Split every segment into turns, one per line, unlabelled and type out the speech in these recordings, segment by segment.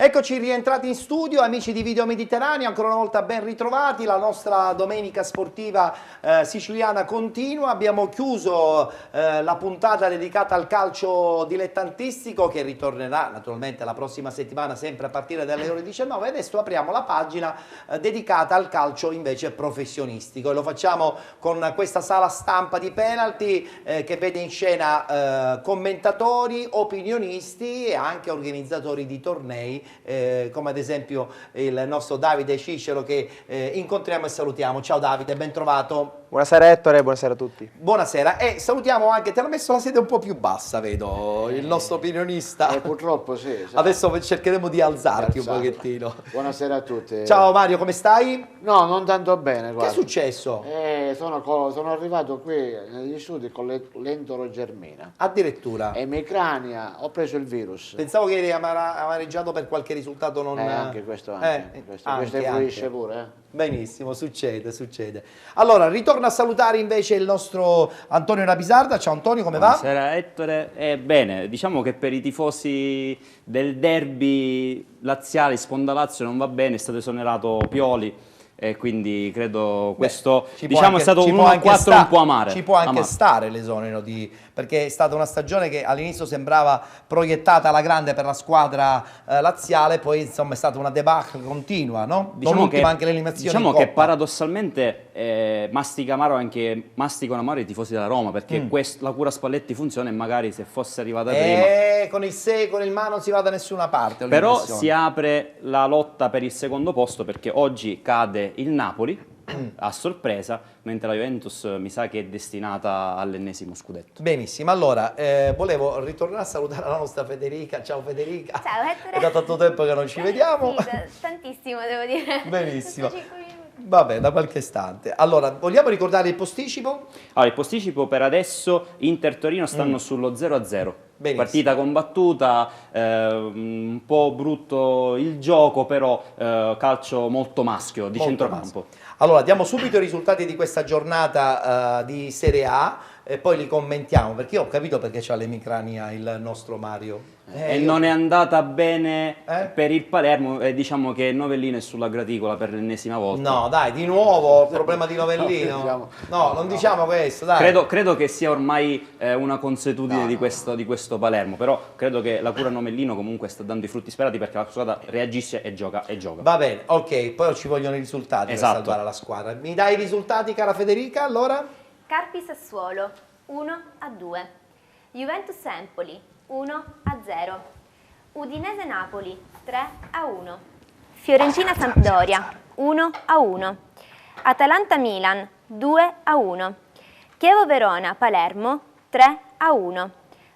Eccoci rientrati in studio, amici di Video Mediterraneo, ancora una volta ben ritrovati, la nostra domenica sportiva siciliana continua. Abbiamo chiuso la puntata dedicata al calcio dilettantistico che ritornerà naturalmente la prossima settimana sempre a partire dalle ore 19 e adesso apriamo la pagina dedicata al calcio invece professionistico e lo facciamo con questa sala stampa di penalty che vede in scena commentatori, opinionisti e anche organizzatori di tornei come ad esempio il nostro Davide Cicero che incontriamo e salutiamo. Ciao Davide, ben trovato.
Buonasera Ettore, buonasera a tutti.
Buonasera e salutiamo anche, te l'ho messo la sede un po' più bassa, vedo, il nostro opinionista.
Purtroppo sì.
Adesso cercheremo di alzarti un pochettino.
Buonasera a tutti.
Ciao Mario, come stai?
No, non tanto bene, guarda.
Che è successo?
Sono arrivato qui negli studi con l'entorogermina.
Addirittura.
Emicrania, ho preso il virus.
Pensavo che eri amareggiato per qualche risultato non...
Anche questo anche. Questo influisce pure.
Benissimo, succede. Allora, ritorno a salutare invece il nostro Antonio Rapisarda. Ciao Antonio, come va?
Buonasera Ettore. Bene, diciamo che per i tifosi del derby laziale, Sponda Lazio non va bene, è stato esonerato Pioli. E quindi credo questo diciamo è stato un 1-4 un po' amaro.
Ci può anche stare l'esonero perché è stata una stagione che all'inizio sembrava proiettata alla grande per la squadra laziale, poi insomma è stata una debacle continua, no?
Diciamo
non ultima anche l'eliminazione
diciamo
in Coppa.
che paradossalmente masticano amaro i tifosi della Roma perché la cura Spalletti funziona e magari se fosse arrivata prima
con il se, con il ma non si va da nessuna parte.
Però si apre la lotta per il secondo posto perché oggi cade il Napoli a sorpresa, mentre la Juventus mi sa che è destinata all'ennesimo scudetto.
Benissimo, allora volevo ritornare a salutare la nostra Federica. Ciao Federica.
Ciao Ettore.
È da tanto tempo che non ci vediamo.
Sì, tantissimo devo dire.
Benissimo.
5 minuti.
Vabbè, da qualche istante. Allora, vogliamo ricordare il posticipo?
Allora, il posticipo per adesso Inter-Torino stanno sullo 0-0.
Benissimo.
Partita combattuta, un po' brutto il gioco, però calcio molto maschio, di centrocampo.
Allora, diamo subito i risultati di questa giornata di Serie A e poi li commentiamo, perché io ho capito perché c'ha l'emicrania il nostro Mario.
E non è andata bene per il Palermo, diciamo che Novellino è sulla graticola per l'ennesima volta.
No, dai, di nuovo problema di Novellino. No, non diciamo questo, dai.
Credo che sia ormai una consuetudine di questo Palermo, però credo che la cura Novellino comunque sta dando i frutti sperati perché la squadra reagisce e gioca.
Va bene, ok, poi ci vogliono i risultati per salvare la squadra. Mi dai i risultati, cara Federica, allora?
Carpi Sassuolo 1-2, Juventus Empoli 1-0, Udinese Napoli 3-1, Fiorentina Sampdoria 1-1, Atalanta Milan 2-1, Chievo Verona Palermo 3-1,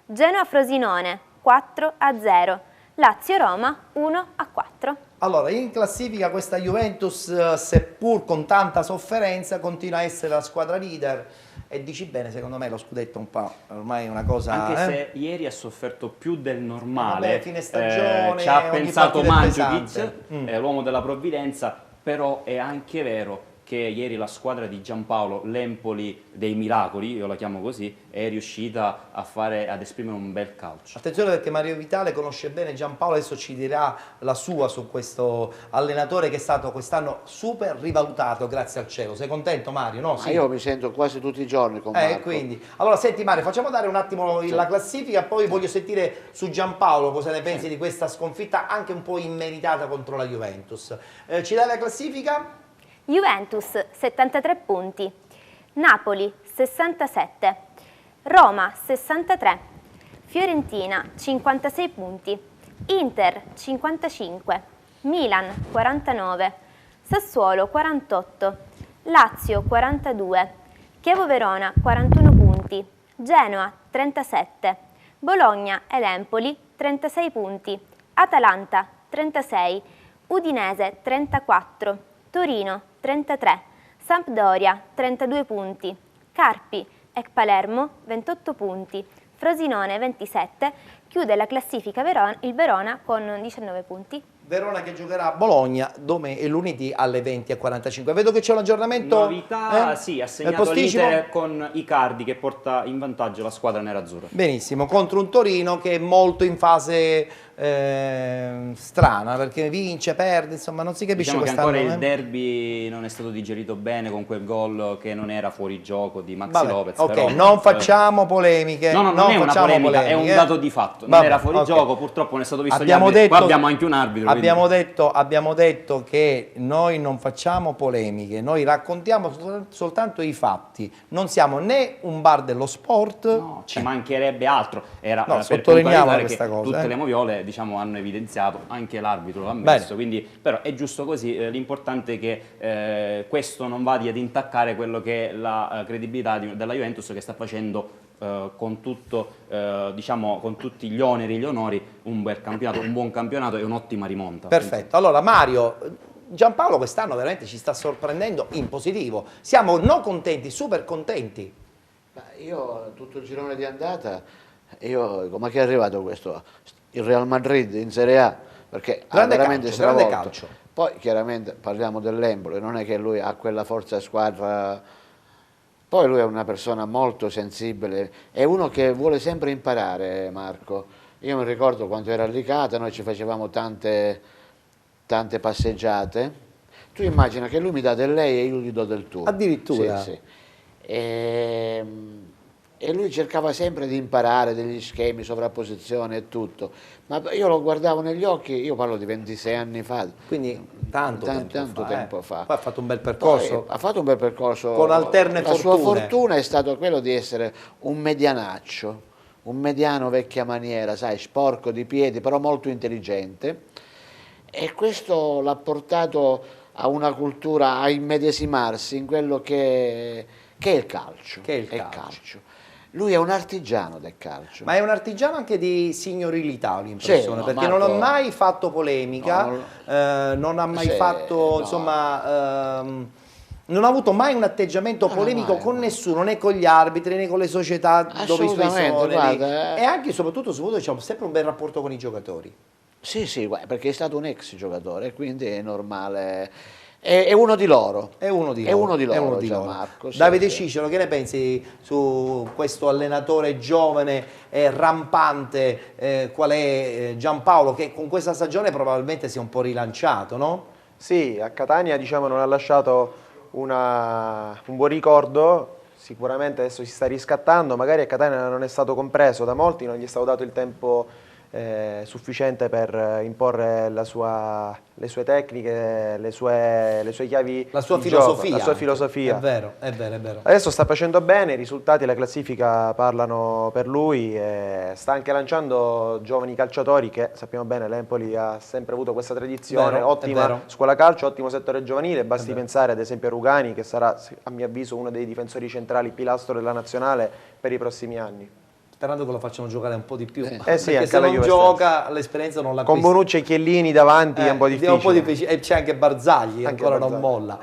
Genoa Frosinone 4-0, Lazio Roma 1-4.
Allora, in classifica questa Juventus, seppur con tanta sofferenza, continua a essere la squadra leader e dici bene, secondo me lo scudetto un po' ormai è una cosa...
Anche se ieri ha sofferto più del normale,
vabbè, fine stagione,
ci ha pensato Mandzukic,
l'uomo
della provvidenza, però è anche vero che ieri la squadra di Giampaolo, l'Empoli dei miracoli, io la chiamo così, è riuscita ad esprimere un bel calcio.
Attenzione perché Mario Vitale conosce bene Giampaolo, adesso ci dirà la sua su questo allenatore che è stato quest'anno super rivalutato, grazie al cielo. Sei contento Mario? No? Sì.
Io mi sento quasi tutti i giorni con Marco.
Quindi. Allora senti Mario, facciamo dare un attimo la classifica, poi voglio sentire su Giampaolo cosa ne pensi di questa sconfitta anche un po' immeritata contro la Juventus. Ci dai la classifica?
Juventus 73 punti, Napoli 67, Roma 63, Fiorentina 56 punti, Inter 55, Milan 49, Sassuolo 48, Lazio 42, Chievo Verona 41 punti, Genoa 37, Bologna ed Empoli 36 punti, Atalanta 36, Udinese 34, Torino 33, Sampdoria 32 punti, Carpi e Palermo 28 punti, Frosinone 27, chiude la classifica il Verona con 19 punti.
Verona che giocherà a Bologna lunedì alle 20:45. Vedo che c'è un aggiornamento.
Novità, sì, ha
nel
segnato
posticipo?
l'Inter con Icardi che porta in vantaggio la squadra nerazzurra.
Benissimo, contro un Torino che è molto in fase strana, perché vince, perde, insomma non si capisce
Diciamo che
quest'anno.
ancora il derby non è stato digerito bene con quel gol che non era fuori gioco di Maxi
Vabbè,
Lopez.
ok,
però,
non facciamo polemiche.
No, no, non è una
facciamo
polemica, è un
polemiche,
dato di fatto. Non
Vabbè,
era fuori
ok.
gioco, purtroppo non è stato visto
Abbiamo
gli arbitri.
detto-
Qua abbiamo anche un arbitro.
Abbiamo detto che noi non facciamo polemiche, noi raccontiamo soltanto i fatti. Non siamo né un bar dello sport.
No, ci mancherebbe altro. Era
No,
per
sottolineiamo
puntualizzare
questa
che
cosa,
tutte le moviole, diciamo, hanno evidenziato, anche l'arbitro l'ha
Bene.
messo, quindi però è giusto così. L'importante è che questo non vada ad intaccare quello che è la credibilità della Juventus, che sta facendo con tutto, diciamo, con tutti gli oneri e gli onori un bel campionato, un buon campionato e un'ottima rimonta.
Perfetto. Allora Mario, Giampaolo quest'anno veramente ci sta sorprendendo in positivo. Siamo non contenti, super contenti.
Ma io tutto il girone di andata, io dico, ma che è arrivato questo? Il Real Madrid in Serie A, perché ha
Grande
veramente
calcio, grande
stravolto.
calcio.
Poi chiaramente parliamo dell'Empoli, non è che lui ha quella forza squadra, poi lui è una persona molto sensibile, è uno che vuole sempre imparare, Marco. Io mi ricordo quando era a Licata, noi ci facevamo tante passeggiate. Tu immagina che lui mi dà del lei e io gli do del tuo.
Addirittura?
Sì, sì. E lui cercava sempre di imparare degli schemi, sovrapposizione e tutto. Ma io lo guardavo negli occhi, io parlo di 26 anni fa.
Quindi tanto tempo fa. Poi ha fatto un bel percorso.
Poi ha fatto un bel percorso.
Con alterne
La sua
fortune.
fortuna è stato quello di essere un medianaccio, un mediano vecchia maniera, sai, sporco di piedi, però molto intelligente. E questo l'ha portato a una cultura, a immedesimarsi in quello che è il calcio.
Che è il
È
calcio.
Lui è un artigiano del calcio.
Ma è un artigiano anche di signorilità, ho l'impressione,
Sì, no,
perché
Marco-
non ha mai fatto polemica, non ha mai
Sì,
fatto,
no.
insomma, non ha avuto mai un atteggiamento
No,
polemico
mai,
con
mai.
nessuno, né con gli arbitri, né con le società dove i suoi
Assolutamente,
sono.
guarda,
E anche e soprattutto diciamo, sempre un bel rapporto con i giocatori.
Sì, sì, guarda, perché è stato un ex giocatore, quindi è normale. È uno di loro.
È uno di
È
loro.
uno di
è
loro,
uno di loro.
Gianmarco, sì,
Davide
sì.
Cicero, che ne pensi su questo allenatore giovane e rampante qual è Giampaolo, che con questa stagione probabilmente si è un po' rilanciato, no?
Sì, a Catania diciamo non ha lasciato un buon ricordo, sicuramente adesso si sta riscattando, magari a Catania non è stato compreso da molti, non gli è stato dato il tempo sufficiente per imporre le sue tecniche, le sue chiavi
La sua
di gioco,
filosofia.
la sua
anche.
filosofia.
È vero, è vero, è vero.
Adesso sta facendo bene, i risultati e la classifica parlano per lui, sta anche lanciando giovani calciatori che sappiamo bene l'Empoli ha sempre avuto questa tradizione,
Vero, è
ottima
vero.
scuola calcio, ottimo settore giovanile, basti
vero.
pensare ad esempio a Rugani che sarà a mio avviso uno dei difensori centrali pilastro della nazionale per i prossimi anni.
Sperando che lo facciano giocare un po' di più.
sì,
Perché
anche
se
alla
non
Juve
gioca l'esperienza non la
Con Bonucci e Chiellini davanti è un po' difficile.
E c'è anche Barzagli che
Anche
ancora non
Barzagli.
molla.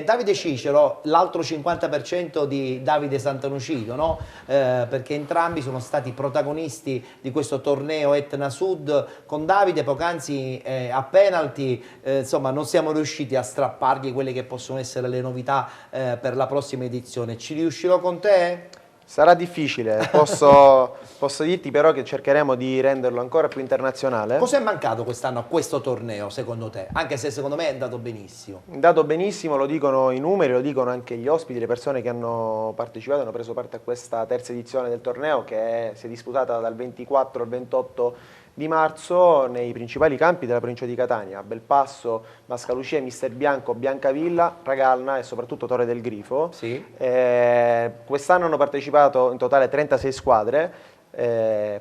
Davide Cicero, l'altro 50% di Davide Santanucito, no? Perché entrambi sono stati protagonisti di questo torneo Etna Sud. Con Davide poc'anzi a penalty, insomma non siamo riusciti a strappargli quelle che possono essere le novità per la prossima edizione. Ci riuscirò con te?
Sarà difficile, posso dirti però che cercheremo di renderlo ancora più internazionale.
Cos'è mancato quest'anno a questo torneo secondo te? Anche se secondo me è andato benissimo.
È andato benissimo, lo dicono i numeri, lo dicono anche gli ospiti, le persone che hanno partecipato, hanno preso parte a questa terza edizione del torneo che si è disputata dal 24 al 28 di marzo nei principali campi della provincia di Catania, Belpasso, Mascalucia, Mister Bianco, Biancavilla, Ragalna e soprattutto Torre del Grifo.
Sì.
Quest'anno hanno partecipato in totale 36 squadre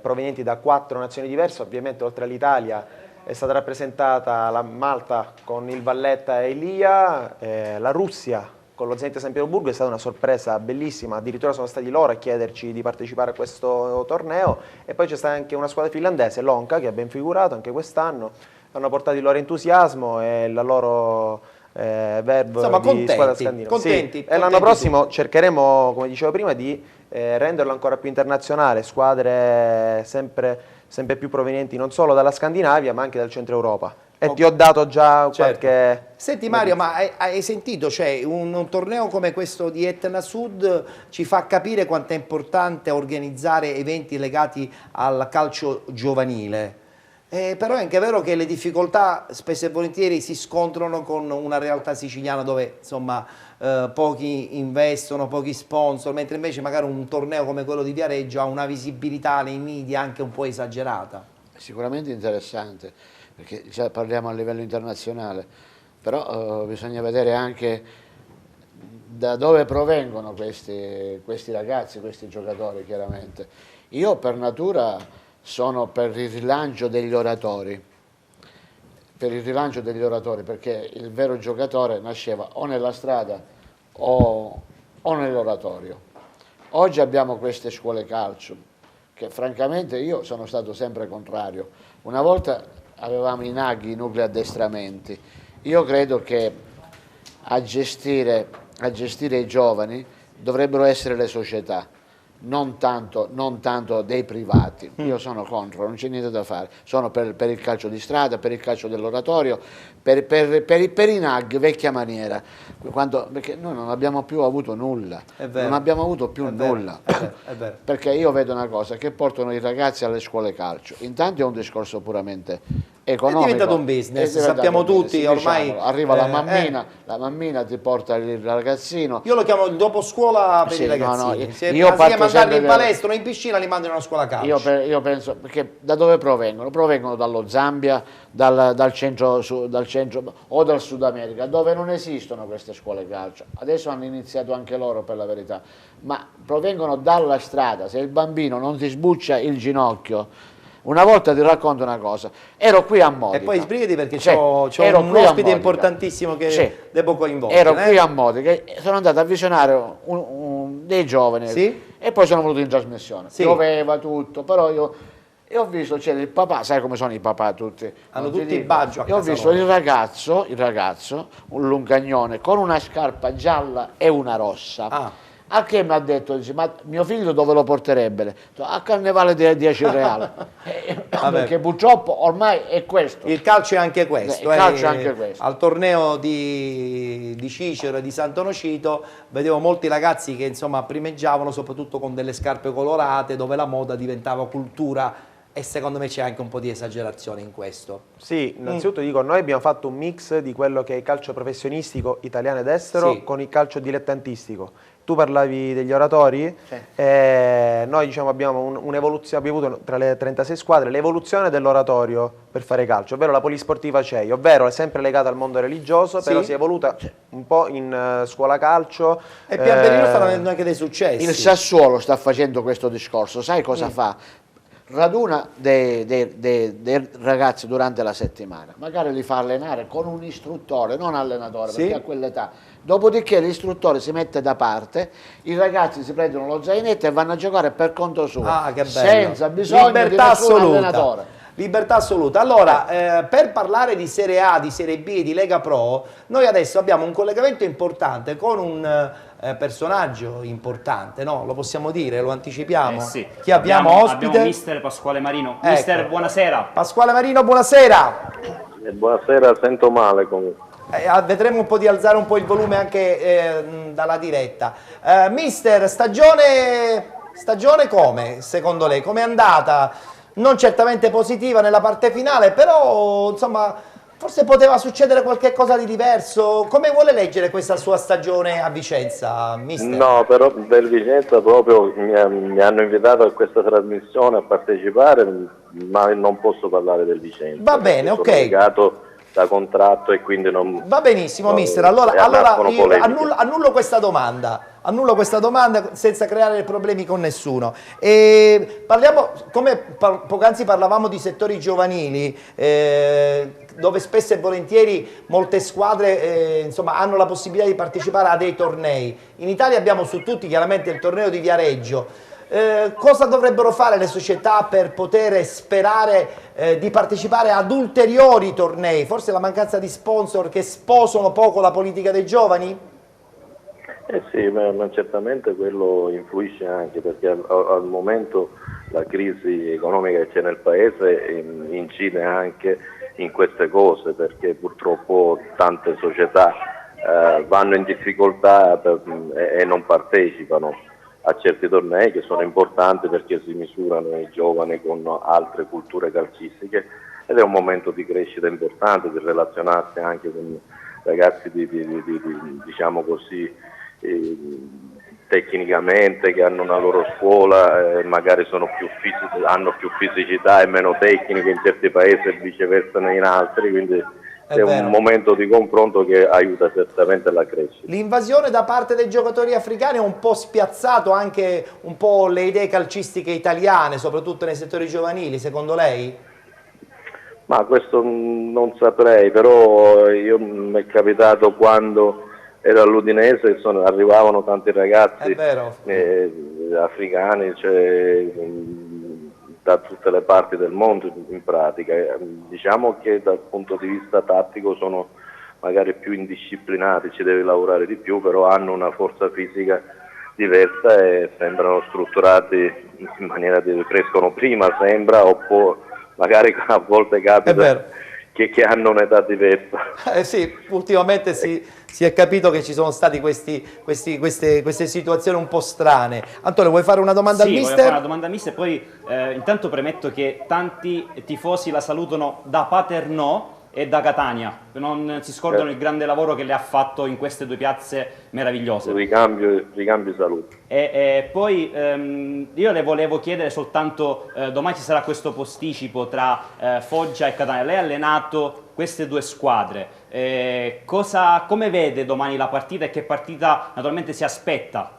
provenienti da 4 nazioni diverse, ovviamente oltre all'Italia è stata rappresentata la Malta con il Valletta e Elia, la Russia con lo Zenit San Pietroburgo, è stata una sorpresa bellissima, addirittura sono stati loro a chiederci di partecipare a questo torneo, e poi c'è stata anche una squadra finlandese, Lonka, che ha ben figurato anche quest'anno, hanno portato il loro entusiasmo e la loro verbo
Insomma,
di
contenti,
squadra scandinava.
contenti,
E l'anno
contenti
prossimo
tutti.
cercheremo, come dicevo prima, di renderlo ancora più internazionale, squadre sempre più provenienti non solo dalla Scandinavia ma anche dal centro Europa. E ti ho dato già
Certo.
qualche...
Senti Mario, ma hai sentito, cioè un torneo come questo di Etna Sud ci fa capire quanto è importante organizzare eventi legati al calcio giovanile. Però è anche vero che le difficoltà spesso e volentieri si scontrano con una realtà siciliana dove insomma pochi investono, pochi sponsor, mentre invece magari un torneo come quello di Viareggio ha una visibilità nei media anche un po' esagerata.
Sicuramente interessante, perché già parliamo a livello internazionale, però bisogna vedere anche da dove provengono questi ragazzi, questi giocatori chiaramente. Io per natura sono per il rilancio degli oratori, perché il vero giocatore nasceva o nella strada o nell'oratorio. Oggi abbiamo queste scuole calcio, che francamente io sono stato sempre contrario. Una volta avevamo i NAG, i nuclei addestramenti. Io credo che a gestire i giovani dovrebbero essere le società, non tanto dei privati. Io sono contro, non c'è niente da fare. Sono per il calcio di strada, per il calcio dell'oratorio, per i NAG vecchia maniera, perché noi non abbiamo più avuto nulla,
È vero.
non abbiamo avuto più
È vero,
nulla.
è vero.
Perché io vedo una cosa, che portano i ragazzi alle scuole calcio, intanto è un discorso puramente economico.
È diventato un business,
è diventato
sappiamo
un business,
tutti,
sì,
ormai,
diciamolo. Arriva la mammina ti porta il ragazzino.
Io lo chiamo il dopo scuola per
Sì,
i
no,
ragazzini.
no,
Se
io
anziché
parto
mandarli
sempre
in palestra o in piscina li mandano a una scuola calcio.
Io penso, perché da dove provengono? Provengono dallo Zambia, dal centro o dal Sud America, dove non esistono queste scuole calcio. Adesso hanno iniziato anche loro, per la verità, ma provengono dalla strada. Se il bambino non ti sbuccia il ginocchio, una volta ti racconto una cosa, ero qui a Modica.
E poi sbrigati perché
Sì,
c'ho
ero
un
qui a
ospite
Modica.
importantissimo che
Sì.
devo coinvolgere.
Ero qui a Modica e sono andato a visionare dei giovani
Sì?
e poi sono venuto in trasmissione.
Sì.
Pioveva tutto, però io ho visto, c'era il papà, sai come sono i papà tutti?
Hanno
non ti
tutti il
dico.
baggio a
E ho
casa
visto
loro.
il ragazzo, un lungagnone, con una scarpa gialla e una rossa.
Ah.
Al che mi ha detto, dice, ma mio figlio dove lo porterebbe? A Carnevale di 10 reali. Perché purtroppo ormai è questo.
Il calcio è anche questo.
Il calcio è anche questo.
Al torneo di Cicero e di Sant'Onofrio vedevo molti ragazzi che insomma primeggiavano soprattutto con delle scarpe colorate, dove la moda diventava cultura, e secondo me c'è anche un po' di esagerazione in questo.
Sì, innanzitutto dico, noi abbiamo fatto un mix di quello che è il calcio professionistico italiano ed estero
Sì.
con il calcio dilettantistico. Tu parlavi degli oratori,
Sì.
noi diciamo abbiamo un'evoluzione, abbiamo avuto tra le 36 squadre l'evoluzione dell'oratorio per fare calcio, ovvero la polisportiva CEI, ovvero è sempre legata al mondo religioso, però
Sì.
si è evoluta un po' in scuola calcio.
E pian pianino stanno avendo anche dei successi.
Il Sassuolo sta facendo questo discorso, sai cosa fa? Raduna dei ragazzi durante la settimana, magari li fa allenare con un istruttore, non allenatore,
Sì.
perché a quell'età. Dopodiché l'istruttore si mette da parte, i ragazzi si prendono lo zainetto e vanno a giocare per conto suo,
Ah, che bello.
senza bisogno
Libertà
di nessun
assoluta.
allenatore.
Libertà assoluta. Allora, per parlare di Serie A, di Serie B, di Lega Pro, noi adesso abbiamo un collegamento importante con un personaggio importante, no? Lo possiamo dire, lo anticipiamo?
Sì.
Chi abbiamo ospite?
Abbiamo mister Pasquale Marino.
Ecco.
Mister, buonasera.
Pasquale Marino, buonasera.
Buonasera, sento male comunque.
Vedremo un po' di alzare un po' il volume anche dalla diretta. Mister, stagione come, secondo lei? Com'è andata? Non certamente positiva nella parte finale, però insomma forse poteva succedere qualche cosa di diverso. Come vuole leggere questa sua stagione a Vicenza, mister?
No, però per Vicenza proprio mi hanno invitato a questa trasmissione a partecipare, ma non posso parlare del Vicenza.
Va bene,
perché
ok.
sono legato da contratto e quindi non...
Va benissimo,
no,
mister. Allora
nascono
io
polemiche.
annullo questa domanda. Annullo questa domanda senza creare problemi con nessuno. E parliamo, come poc'anzi parlavamo di settori giovanili, dove spesso e volentieri molte squadre insomma, hanno la possibilità di partecipare a dei tornei. In Italia abbiamo su tutti chiaramente il torneo di Viareggio. Cosa dovrebbero fare le società per poter sperare di partecipare ad ulteriori tornei? Forse la mancanza di sponsor che sposano poco la politica dei giovani?
Sì, ma certamente quello influisce anche perché al momento la crisi economica che c'è nel paese incide anche in queste cose, perché purtroppo tante società vanno in difficoltà e non partecipano a certi tornei che sono importanti perché si misurano i giovani con altre culture calcistiche, ed è un momento di crescita importante, di relazionarsi anche con ragazzi diciamo così, tecnicamente, che hanno una loro scuola, magari hanno più fisicità e meno tecniche in certi paesi e viceversa in altri, quindi è un momento di confronto che aiuta certamente la crescita.
L'invasione da parte dei giocatori africani ha un po' spiazzato anche un po' le idee calcistiche italiane, soprattutto nei settori giovanili, secondo lei?
Ma questo non saprei, però mi è capitato quando ero all'Udinese, arrivavano tanti ragazzi africani, cioè, da tutte le parti del mondo in pratica. Diciamo che dal punto di vista tattico sono magari più indisciplinati, ci deve lavorare di più, però hanno una forza fisica diversa e sembrano strutturati in maniera che crescono prima, sembra, oppure magari a volte capita che hanno un'età diversa.
Sì, ultimamente si è capito che ci sono stati queste situazioni un po' strane. Antonio, vuoi fare una domanda al mister?
Sì, voglio fare una domanda al mister, poi intanto premetto che tanti tifosi la salutano da Paternò e da Catania, non si scordano il grande lavoro che le ha fatto in queste due piazze meravigliose.
Ricambio saluti.
E poi io le volevo chiedere soltanto, domani ci sarà questo posticipo tra Foggia e Catania, lei ha allenato queste due squadre, come vede domani la partita e che partita naturalmente si aspetta?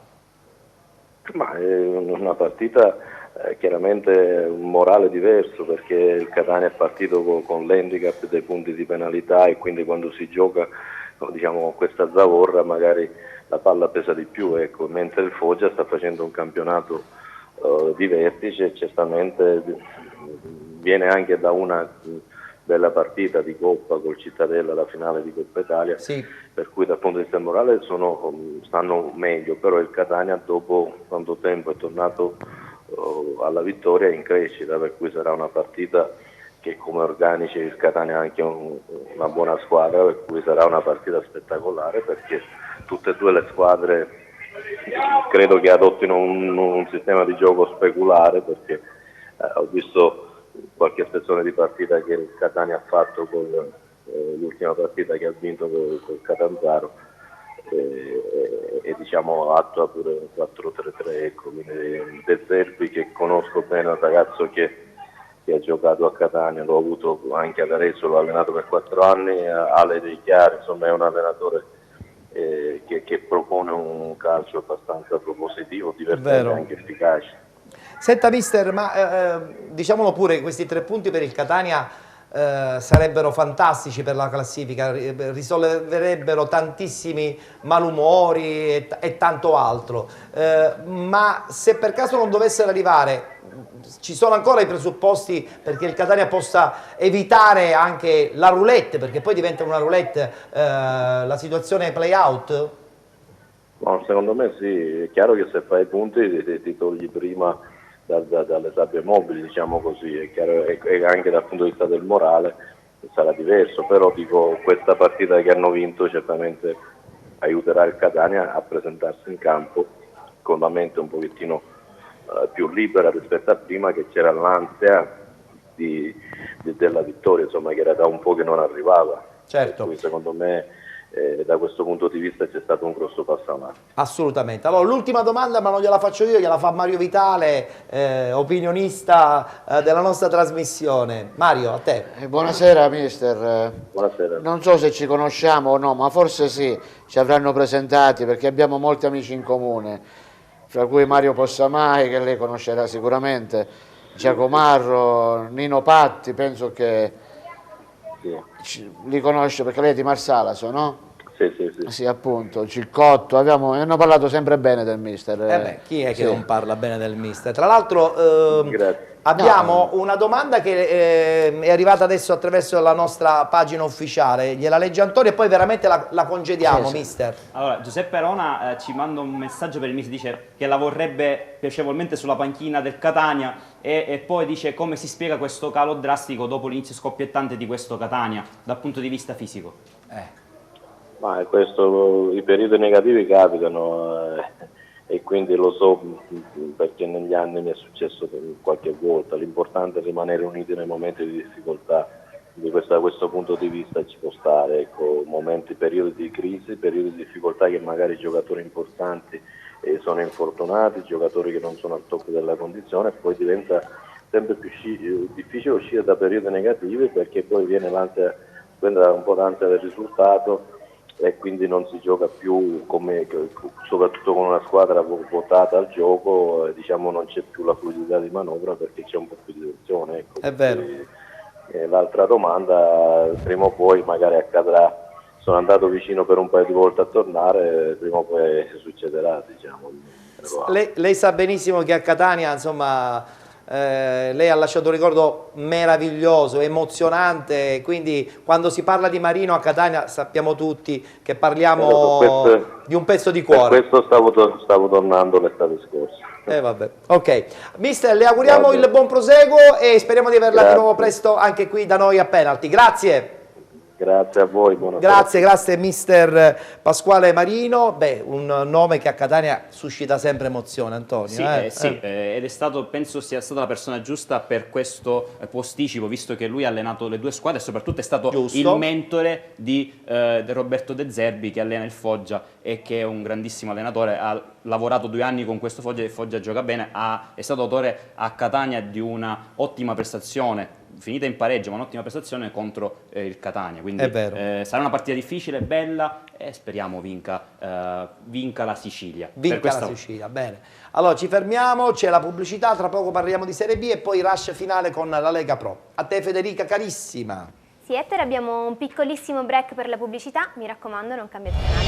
Ma è una partita chiaramente un morale diverso, perché il Catania è partito con l'handicap dei punti di penalità e quindi quando si gioca, diciamo, questa zavorra magari la palla pesa di più, ecco, mentre il Foggia sta facendo un campionato di vertice, certamente viene anche da una bella partita di Coppa col Cittadella, la finale di Coppa Italia, per cui dal punto di vista morale stanno meglio, però il Catania dopo tanto tempo è tornato alla vittoria in crescita, per cui sarà una partita che come organici il Catania ha anche una buona squadra, per cui sarà una partita spettacolare, perché tutte e due le squadre credo che adottino un sistema di gioco speculare, perché ho visto qualche spezzone di partita che il Catania ha fatto con l'ultima partita che ha vinto col Catanzaro, e diciamo attua pure 4-3-3, ecco, quindi De Zerbi, che conosco bene, un ragazzo che ha giocato a Catania, l'ho avuto anche ad Arezzo, l'ho allenato per 4 anni, Ale Dei Chiari, insomma è un allenatore che propone un calcio abbastanza propositivo, divertente e anche efficace.
Senta mister, ma diciamolo pure, questi 3 punti per il Catania sarebbero fantastici per la classifica, risolverebbero tantissimi malumori e tanto altro, ma se per caso non dovessero arrivare, ci sono ancora i presupposti perché il Catania possa evitare anche la roulette, perché poi diventa una roulette la situazione play out?
No, secondo me sì, è chiaro che se fai i punti ti togli prima dalle sabbie mobili, diciamo così, è chiaro, e anche dal punto di vista del morale sarà diverso, però dico, questa partita che hanno vinto certamente aiuterà il Catania a presentarsi in campo con la mente un pochettino più libera rispetto a prima, che c'era l'ansia della vittoria, insomma, che era da un po' che non arrivava.
Certo.
Quindi secondo me da questo punto di vista c'è stato un grosso passo avanti.
Assolutamente. Allora l'ultima domanda, ma non gliela faccio io, gliela fa Mario Vitale, opinionista della nostra trasmissione. Mario, a te.
Buonasera mister.
Buonasera.
Non so se ci conosciamo o no, ma forse sì, ci avranno presentati perché abbiamo molti amici in comune, fra cui Mario Possamai, che lei conoscerà sicuramente, Giacomarro, Nino Patti, penso che li conosce perché lei è di Marsalaso, no?
Sì.
Sì, appunto, Ciccotto, hanno parlato sempre bene del mister.
Chi è che
sì.
non parla bene del mister? Tra l'altro
Grazie.
abbiamo una domanda che è arrivata adesso attraverso la nostra pagina ufficiale, gliela legge Antonio e poi veramente la congediamo,
Sì, sì.
mister.
Allora, Giuseppe Arona ci manda un messaggio per il mister, dice che la vorrebbe piacevolmente sulla panchina del Catania e poi dice come si spiega questo calo drastico dopo l'inizio scoppiettante di questo Catania dal punto di vista fisico.
Ma questo, i periodi negativi capitano e quindi lo so perché negli anni mi è successo qualche volta. L'importante è rimanere uniti nei momenti di difficoltà. Da questo punto di vista ci può stare, ecco, periodi di crisi, periodi di difficoltà che magari i giocatori importanti sono infortunati, giocatori che non sono al top della condizione e poi diventa sempre più difficile uscire da periodi negativi perché poi viene un po' d'ansia del risultato e quindi non si gioca più soprattutto con una squadra votata al gioco, diciamo non c'è più la fluidità di manovra perché c'è un po' più di tensione. Ecco.
È vero.
L'altra domanda, prima o poi magari accadrà, sono andato vicino per un paio di volte a tornare, prima o poi succederà, diciamo.
Lei sa benissimo che a Catania, insomma, lei ha lasciato un ricordo meraviglioso, emozionante, quindi quando si parla di Marino a Catania sappiamo tutti che parliamo di un pezzo di cuore.
Per questo stavo tornando l'estate scorsa.
Vabbè. Ok, mister, le auguriamo il buon proseguo e speriamo di averla di nuovo presto anche qui da noi a Penalty. Grazie.
Grazie a voi, buonasera.
Grazie mister Pasquale Marino. Beh, un nome che a Catania suscita sempre emozione, Antonio.
Sì, ed è stato, penso sia stata la persona giusta per questo posticipo, visto che lui ha allenato le due squadre e soprattutto è stato il mentore di Roberto De Zerbi che allena il Foggia e che è un grandissimo allenatore, ha lavorato 2 anni con questo Foggia e il Foggia gioca bene, è stato autore a Catania di una ottima prestazione, finita in pareggio, ma un'ottima prestazione contro il Catania, quindi sarà una partita difficile, bella e speriamo vinca la Sicilia.
Vinca la Sicilia, bene. Allora ci fermiamo, c'è la pubblicità, tra poco parliamo di Serie B e poi rush finale con la Lega Pro. A te Federica carissima.
Sì, Ettore, abbiamo un piccolissimo break per la pubblicità, mi raccomando non cambiate canale.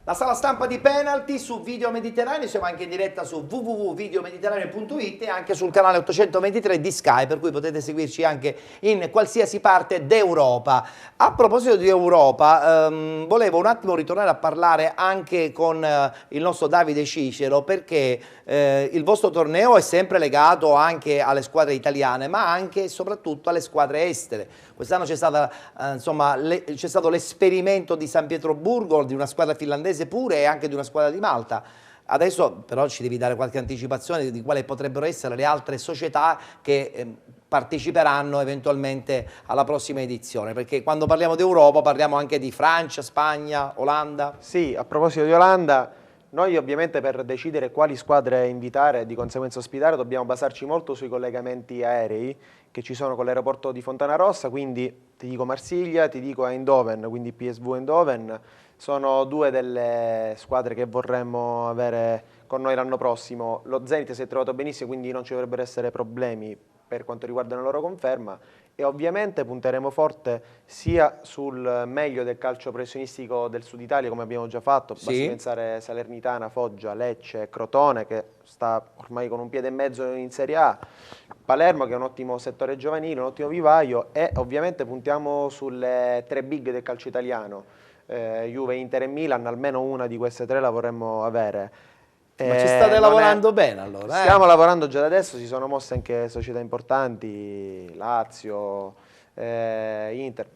La sala stampa di Penalty su Video Mediterraneo, siamo anche in diretta su www.videomediterraneo.it e anche sul canale 823 di Sky, per cui potete seguirci anche in qualsiasi parte d'Europa. A proposito di Europa, volevo un attimo ritornare a parlare anche con il nostro Davide Cicero, perché il vostro torneo è sempre legato anche alle squadre italiane, ma anche e soprattutto alle squadre estere. Quest'anno c'è stato l'esperimento di San Pietroburgo, di una squadra finlandese pure e anche di una squadra di Malta. Adesso però ci devi dare qualche anticipazione di quali potrebbero essere le altre società che parteciperanno eventualmente alla prossima edizione, perché quando parliamo d'Europa parliamo anche di Francia, Spagna, Olanda.
Sì, a proposito di Olanda, noi ovviamente per decidere quali squadre invitare e di conseguenza ospitare dobbiamo basarci molto sui collegamenti aerei che ci sono con l'aeroporto di Fontanarossa, quindi ti dico Marsiglia, ti dico Eindhoven, quindi PSV Eindhoven, sono 2 delle squadre che vorremmo avere con noi l'anno prossimo. Lo Zenit si è trovato benissimo, quindi non ci dovrebbero essere problemi per quanto riguarda la loro conferma e ovviamente punteremo forte sia sul meglio del calcio professionistico del Sud Italia, come abbiamo già fatto, basti pensare Salernitana, Foggia, Lecce, Crotone che sta ormai con un piede e mezzo in Serie A, Palermo che è un ottimo settore giovanile, un ottimo vivaio e ovviamente puntiamo sulle 3 big del calcio italiano, Juve, Inter e Milan, almeno una di queste 3 la vorremmo avere.
Ma ci state lavorando bene allora?
Stiamo lavorando già da adesso, si sono mosse anche società importanti, Lazio, Inter.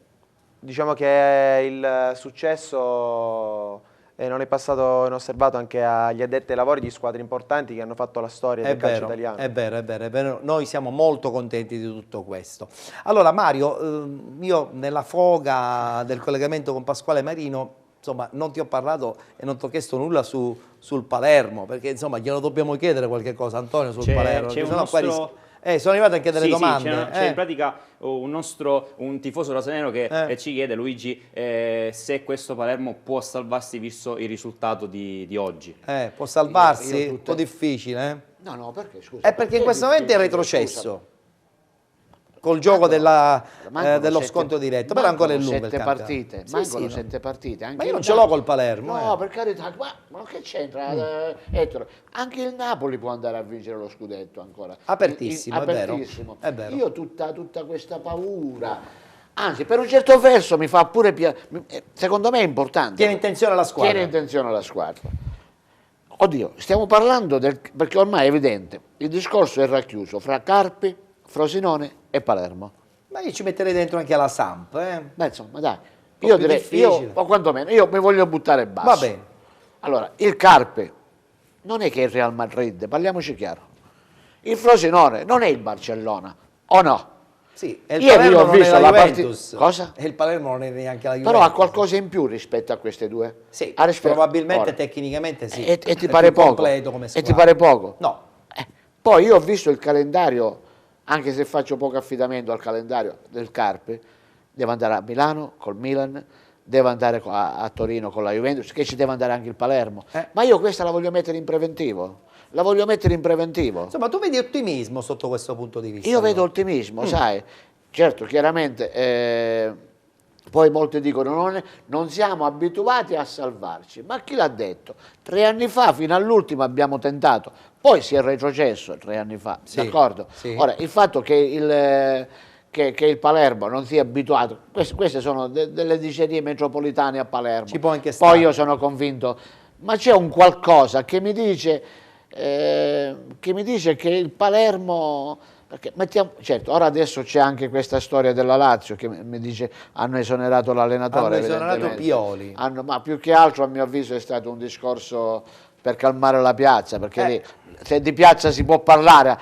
Diciamo che il successo non è passato inosservato anche agli addetti ai lavori di squadre importanti che hanno fatto la storia del calcio italiano.
È vero, noi siamo molto contenti di tutto questo. Allora Mario, io nella foga del collegamento con Pasquale Marino, insomma, non ti ho parlato e non ti ho chiesto nulla sul Palermo, perché insomma glielo dobbiamo chiedere qualche cosa, Antonio, sul Palermo.
C'è un nostro
Sono arrivate anche delle
Sì,
domande.
sì, c'è in pratica un tifoso rosanero che ci chiede, Luigi, se questo Palermo può salvarsi visto il risultato di oggi.
Può salvarsi?
Io
Un po' difficile, eh?
No, perché scusa?
È perché in questo momento è in retrocesso. Col gioco dello scontro diretto, però ancora è lungo il
7
campionato.
partite,
Sì,
mancano
sì,
7 partite.
Ma io non ce l'ho col Palermo.
No, per carità, ma che c'entra, Ettore? Anche il Napoli può andare a vincere lo scudetto ancora.
Apertissimo, è vero.
Apertissimo.
È vero.
Io tutta questa paura, anzi, per un certo verso mi fa pure secondo me è importante.
Tiene in tensione la squadra.
Tiene in tensione la squadra. Oddio, stiamo parlando perché ormai è evidente, il discorso è racchiuso fra Carpi, Frosinone e Palermo.
Ma io ci metterei dentro anche la Samp,
Beh, insomma, dai,
po'
io
più
direi,
difficile.
o quantomeno, io mi voglio buttare basso.
Va bene.
Allora, il Carpi non è che è il Real Madrid, parliamoci chiaro. Il Frosinone non è il Barcellona, o no?
Sì, e il
Ieri
Palermo
ho
non è
visto
la
la
Juventus.
partita. Cosa?
E il Palermo non è neanche la Juventus.
Però ha qualcosa in più rispetto a queste due.
Sì,
Ha rispetto-
probabilmente
Ora,
tecnicamente sì.
E ti
È
pare
più
poco?
completo come
E
squadra.
ti pare poco?
No.
Poi io ho visto il calendario, anche se faccio poco affidamento al calendario del Carpi, deve andare a Milano col Milan, deve andare a Torino con la Juventus, che ci deve andare anche il Palermo. Ma io questa la voglio mettere in preventivo. La voglio mettere in preventivo.
Insomma, tu vedi ottimismo sotto questo punto di vista.
Io vedo
allora.
ottimismo, sai. Certo, chiaramente, poi molti dicono non siamo abituati a salvarci, ma chi l'ha detto? 3 anni fa fino all'ultimo abbiamo tentato, poi si è retrocesso 3 anni fa,
Sì,
d'accordo?
sì.
Ora, il fatto che il Palermo non sia abituato, queste sono delle dicerie metropolitane a Palermo,
Ci può anche
poi
stare.
io sono convinto, ma c'è un qualcosa che mi dice che il Palermo... Perché certo, ora adesso c'è anche questa storia della Lazio che mi dice hanno esonerato l'allenatore.
Hanno esonerato
evidentemente.
Pioli.
Ma più che altro a mio avviso è stato un discorso per calmare la piazza, perché lì, se di piazza si può parlare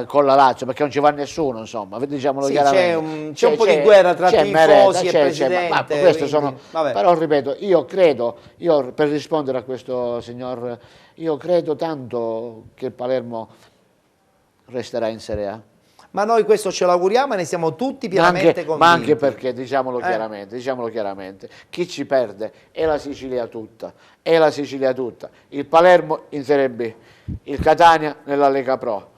con la Lazio, perché non ci va nessuno, insomma, diciamolo
Sì,
chiaramente.
c'è un po' di guerra tra tifosi e presidente,
ma queste
quindi, vabbè.
però ripeto, io per rispondere a questo signor, io credo tanto che il Palermo resterà in Serie A.
Ma noi questo ce l'auguriamo e ne siamo tutti pienamente convinti.
Ma anche perché, diciamolo chiaramente, chi ci perde è la Sicilia tutta, Il Palermo in Serie B, il Catania nella Lega Pro,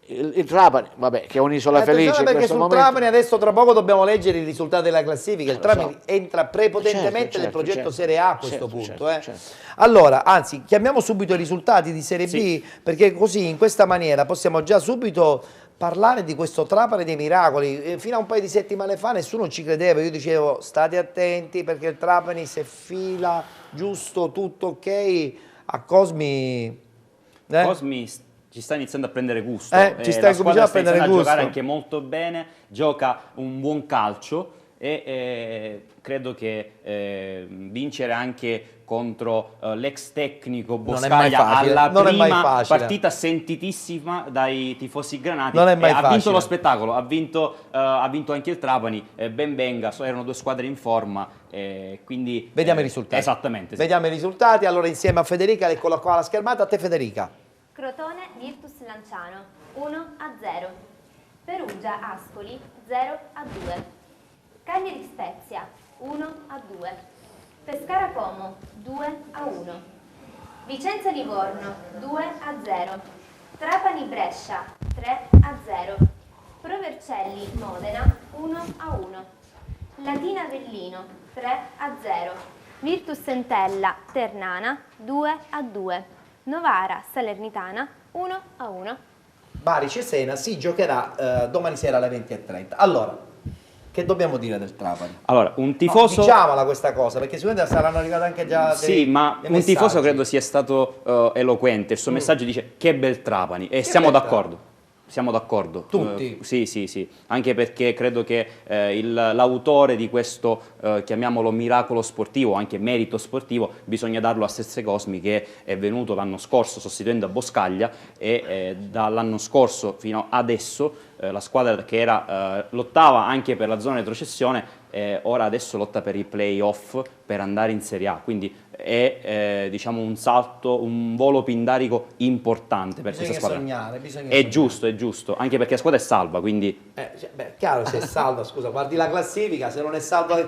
il Trapani, vabbè, che è un'isola felice in
perché
questo
sul
momento.
Trapani adesso tra poco dobbiamo leggere i risultati della classifica. Il
Lo
Trapani
so.
entra prepotentemente nel
Certo,
progetto
certo.
Serie A a questo
Certo,
punto.
certo.
Allora, anzi, chiamiamo subito i risultati di Serie B,
Sì.
perché così in questa maniera possiamo già subito parlare di questo Trapani dei miracoli. Fino a un paio di settimane fa nessuno ci credeva, io dicevo state attenti perché il Trapani se fila giusto, tutto ok, a Cosmi...
Cosmi ci sta iniziando a prendere gusto.
Ci sta
la squadra
cominciando a
sta
prendere
iniziando a
gusto.
giocare anche molto bene, gioca un buon calcio e credo che vincere anche contro l'ex tecnico
Non è mai
Boscaglia
facile,
alla
non è mai
prima
facile.
partita sentitissima dai tifosi granati.
Non è mai
ha vinto
facile.
lo spettacolo, ha vinto anche il Trapani, ben venga, erano due squadre in forma, quindi
Vediamo i risultati.
Esattamente. Sì.
Vediamo i risultati, allora insieme a Federica, eccola qua alla schermata, a te Federica.
Crotone Virtus Lanciano 1-0. Perugia Ascoli 0-2. Cagliari Spezia 1-2. Pescara Como 2-1. Vicenza Livorno 2-0. Trapani Brescia 3-0. Provercelli Modena 1-1. Latina Avellino 3-0. Virtus Entella Ternana 2-2. Novara Salernitana 1-1.
Bari Cesena si giocherà domani sera alle 20:30. Allora, che dobbiamo dire del Trapani?
Allora, un tifoso...
Diciamola questa cosa, perché sicuramente saranno arrivati anche già
Sì, ma
dei
un tifoso
messaggi.
credo sia stato eloquente. Il suo messaggio dice che bel Trapani e
Che
siamo
bel
d'accordo. Siamo d'accordo.
Tutti?
Sì, anche perché credo che l'autore di questo, chiamiamolo miracolo sportivo, anche merito sportivo, bisogna darlo a Sesse Cosmi, che è venuto l'anno scorso sostituendo a Boscaglia e dall'anno scorso fino adesso la squadra che lottava anche per la zona retrocessione ora adesso lotta per i play-off per andare in Serie A, quindi è diciamo un salto, un volo pindarico importante per questa squadra.
Bisogna
È giusto, anche perché la squadra è salva, quindi
chiaro, se è salva, scusa, guardi la classifica, se non è salva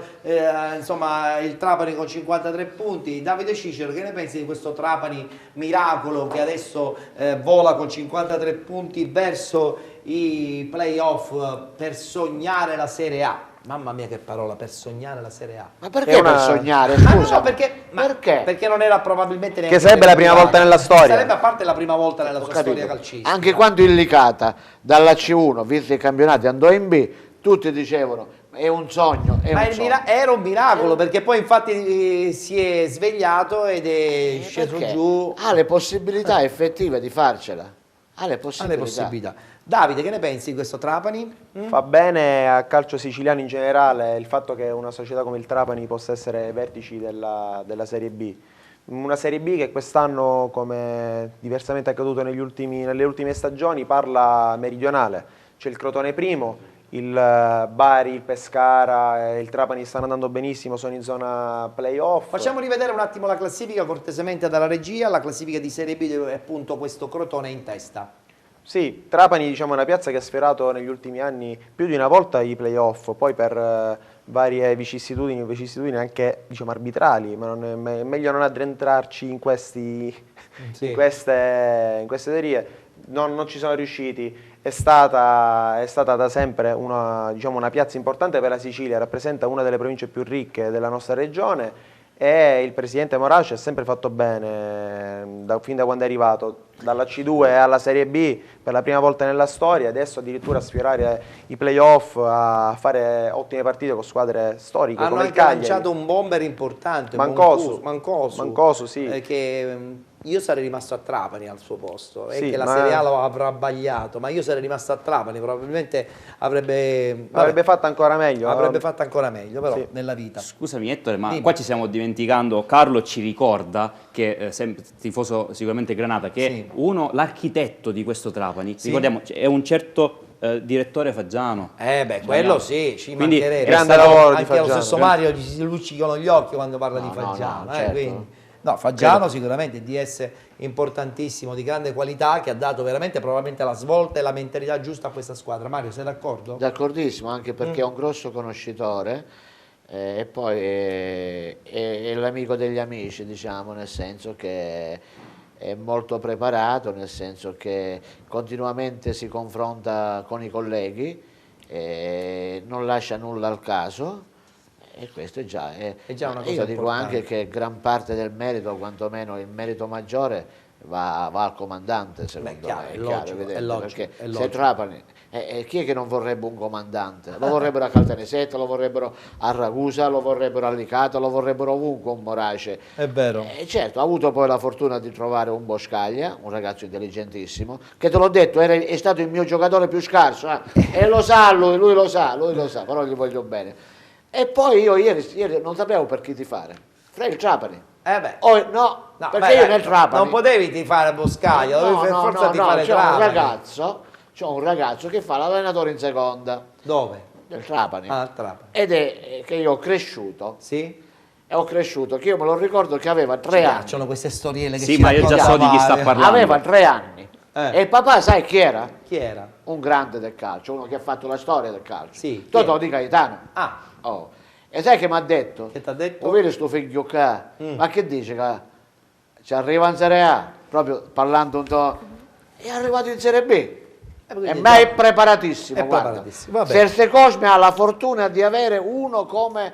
insomma il Trapani con 53 punti. Davide Cicero, che ne pensi di questo Trapani miracolo che adesso vola con 53 punti verso i playoff per sognare la Serie A? Mamma mia che parola, per sognare la Serie A.
Ma perché per sognare? Scusa.
No, perché non era probabilmente neanche
Che sarebbe la prima volta nella storia.
Sarebbe a parte la prima volta nella sua storia calcistica.
Anche quando il Licata dalla C1, visto i campionati, andò in B, tutti dicevano è un sogno.
Era un miracolo, perché poi infatti si è svegliato ed è sceso
Perché
giù.
ha le possibilità effettive di farcela. Ha le possibilità.
Davide, che ne pensi di questo Trapani?
Fa bene a calcio siciliano in generale il fatto che una società come il Trapani possa essere vertici della Serie B. Una Serie B che quest'anno, come diversamente accaduto nelle ultime stagioni, parla meridionale. C'è il Crotone primo, il Bari, il Pescara e il Trapani stanno andando benissimo, sono in zona playoff.
Facciamo rivedere un attimo la classifica cortesemente dalla regia, la classifica di Serie B dove appunto questo Crotone è in testa.
Sì, Trapani diciamo, è una piazza che ha sfiorato negli ultimi anni più di una volta i playoff, poi per varie vicissitudini anche diciamo, arbitrali, ma è meglio non addentrarci in queste teorie. Non ci sono riusciti, è stata da sempre una piazza importante per la Sicilia, rappresenta una delle province più ricche della nostra regione e il presidente Moraci ha sempre fatto bene fin da quando è arrivato, dalla C2 alla Serie B per la prima volta nella storia, adesso addirittura a sfiorare i playoff, a fare ottime partite con squadre storiche.
Hanno
come
anche
il Cagliari.
lanciato un bomber importante,
Mancosu, sì.
Che io sarei rimasto a Trapani al suo posto,
Sì,
che la Serie A lo avrà abbagliato, ma io sarei rimasto a Trapani, probabilmente avrebbe
fatto ancora meglio.
Avrebbe fatto ancora meglio, però
Sì.
nella vita.
scusami Ettore, ma
Dimmi.
qua ci stiamo dimenticando, Carlo ci ricorda, che tifoso sicuramente Granata, che
Sì.
l'architetto di questo Trapani,
Sì.
ricordiamo, è un certo direttore Faggiano.
Quello sì, ci
Quindi,
mancherebbe.
grande
È stato
lavoro di
anche allo
Faggiano.
stesso Mario gli si luccicano gli occhi quando parla di Faggiano.
certo.
Quindi, no, Faggiano sicuramente DS importantissimo, di grande qualità, che ha dato veramente probabilmente la svolta e la mentalità giusta a questa squadra. Mario, sei d'accordo?
D'accordissimo, anche perché è un grosso conoscitore e poi è l'amico degli amici, diciamo, nel senso che è molto preparato, nel senso che continuamente si confronta con i colleghi, non lascia nulla al caso. E questo è già
una cosa
io dico
importante.
anche che gran parte del merito, quantomeno il merito maggiore, va al comandante, secondo
chiaro,
me.
è logico,
evidente,
è logico,
perché
è
se
logico.
Trapani, chi è che non vorrebbe un comandante? Lo vorrebbero a Caltanissetta, lo vorrebbero a Ragusa, lo vorrebbero a Licata, lo vorrebbero ovunque un Morace.
È vero.
Certo, ha avuto poi la fortuna di trovare un Boscaglia, un ragazzo intelligentissimo, che te l'ho detto, è stato il mio giocatore più scarso, e lo sa lui lo sa, però gli voglio bene. E poi io ieri non sapevo per chi tifare. Fra il Trapani. No, perché io nel Trapani
non potevi tifare Boscaglia, dovevi per forza tifare
c'è
Trapani.
c'è un ragazzo che fa l'allenatore in seconda
Dove?
del Trapani.
Ah, Trapani.
Ed è che io ho cresciuto,
Sì?
e ho cresciuto, che io me lo ricordo che aveva 3
Ci
anni.
piacciono queste storielle che
Sì,
ci
ma io già so di chi sta
raccontava.
parlando.
Aveva 3 anni. E il papà, sai chi era?
Chi era?
Un grande del calcio, uno che ha fatto la storia del calcio.
Sì,
Totò Di Gaetano.
Ah,
Oh. E sai che mi ha detto?
che ti ha detto?
Vedi sto figlio qua? Ma che dice che ci arriva in Serie A? Proprio parlando un po'. È arrivato in Serie B.
quindi
E ma è preparatissimo.
è
guarda.
preparatissimo, vabbè.
Serse Cosme ha la fortuna di avere uno come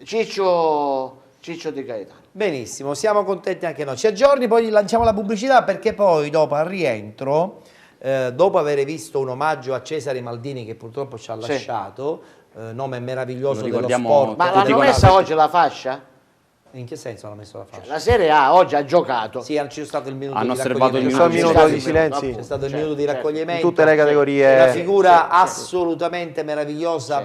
Ciccio Di Gaetano.
Benissimo, siamo contenti anche noi. Ci aggiorni, poi lanciamo la pubblicità, perché poi dopo al rientro, dopo aver visto un omaggio a Cesare Maldini che purtroppo ci ha
Sì.
lasciato, nome meraviglioso
Lo
dello
ricordiamo
sport.
Ma
tutti
l'hanno
quanti.
messa oggi la fascia?
In che senso hanno messo la fascia?
La Serie A oggi ha giocato.
Sì, c'è stato il minuto
Hanno
di
osservato il
raccoglimento.
minuto
C'è stato
di
il
silenzio.
minuto,
C'è stato il
certo,
minuto di
certo.
raccoglimento.
In tutte le categorie.
Una figura
Sì, sì.
assolutamente meravigliosa,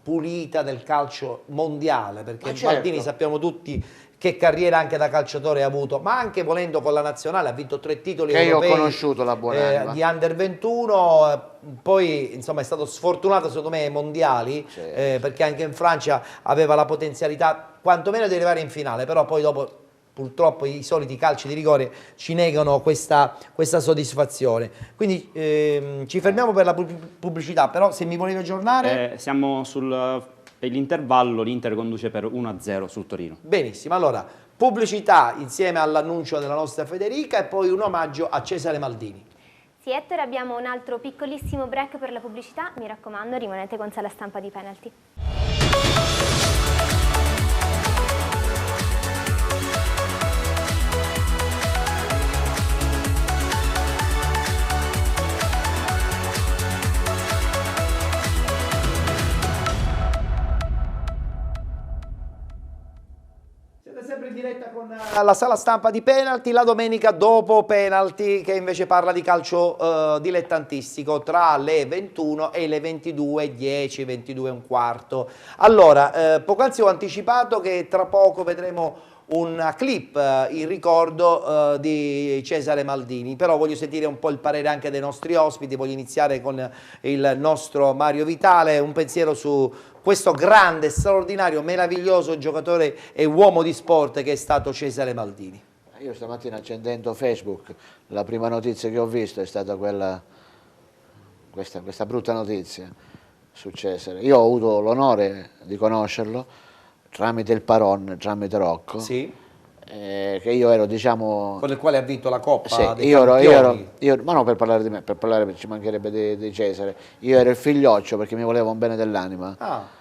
pulita del calcio mondiale, perché
Ma certo.
Maldini sappiamo tutti che carriera anche da calciatore ha avuto, ma anche volendo con la nazionale ha vinto 3 titoli
Che io ho
europei
conosciuto, la buonanima.
di Under 21, poi insomma è stato sfortunato secondo me ai mondiali,
Sì.
perché anche in Francia aveva la potenzialità quantomeno di arrivare in finale, però poi dopo purtroppo i soliti calci di rigore ci negano questa soddisfazione. Quindi ci fermiamo per la pubblicità, però se mi volevi aggiornare...
Siamo per l'intervallo, l'Inter conduce per 1-0 sul Torino.
Benissimo, allora pubblicità insieme all'annuncio della nostra Federica e poi un omaggio a Cesare Maldini.
Sì, Ettore, abbiamo un altro piccolissimo break per la pubblicità, mi raccomando rimanete con Sala Stampa di Penalty.
Sempre in diretta con la Sala Stampa di Penalty, la domenica dopo Penalty che invece parla di calcio dilettantistico tra le 21 e le 22:10, 22:15. Allora, poc'anzi ho anticipato che tra poco vedremo una clip in ricordo di Cesare Maldini, però voglio sentire un po' il parere anche dei nostri ospiti. Voglio iniziare con il nostro Mario Vitale, un pensiero su questo grande, straordinario, meraviglioso giocatore e uomo di sport che è stato Cesare Maldini.
Io stamattina accendendo Facebook, la prima notizia che ho visto è stata questa brutta notizia su Cesare. Io ho avuto l'onore di conoscerlo tramite il Paron, tramite Rocco,
Sì.
Che io ero, diciamo...
Con il quale ha vinto la Coppa
Sì,
dei
io
Campioni.
ma non per parlare di me, per parlare ci mancherebbe di Cesare. Io ero il figlioccio perché mi voleva un bene dell'anima.
Ah.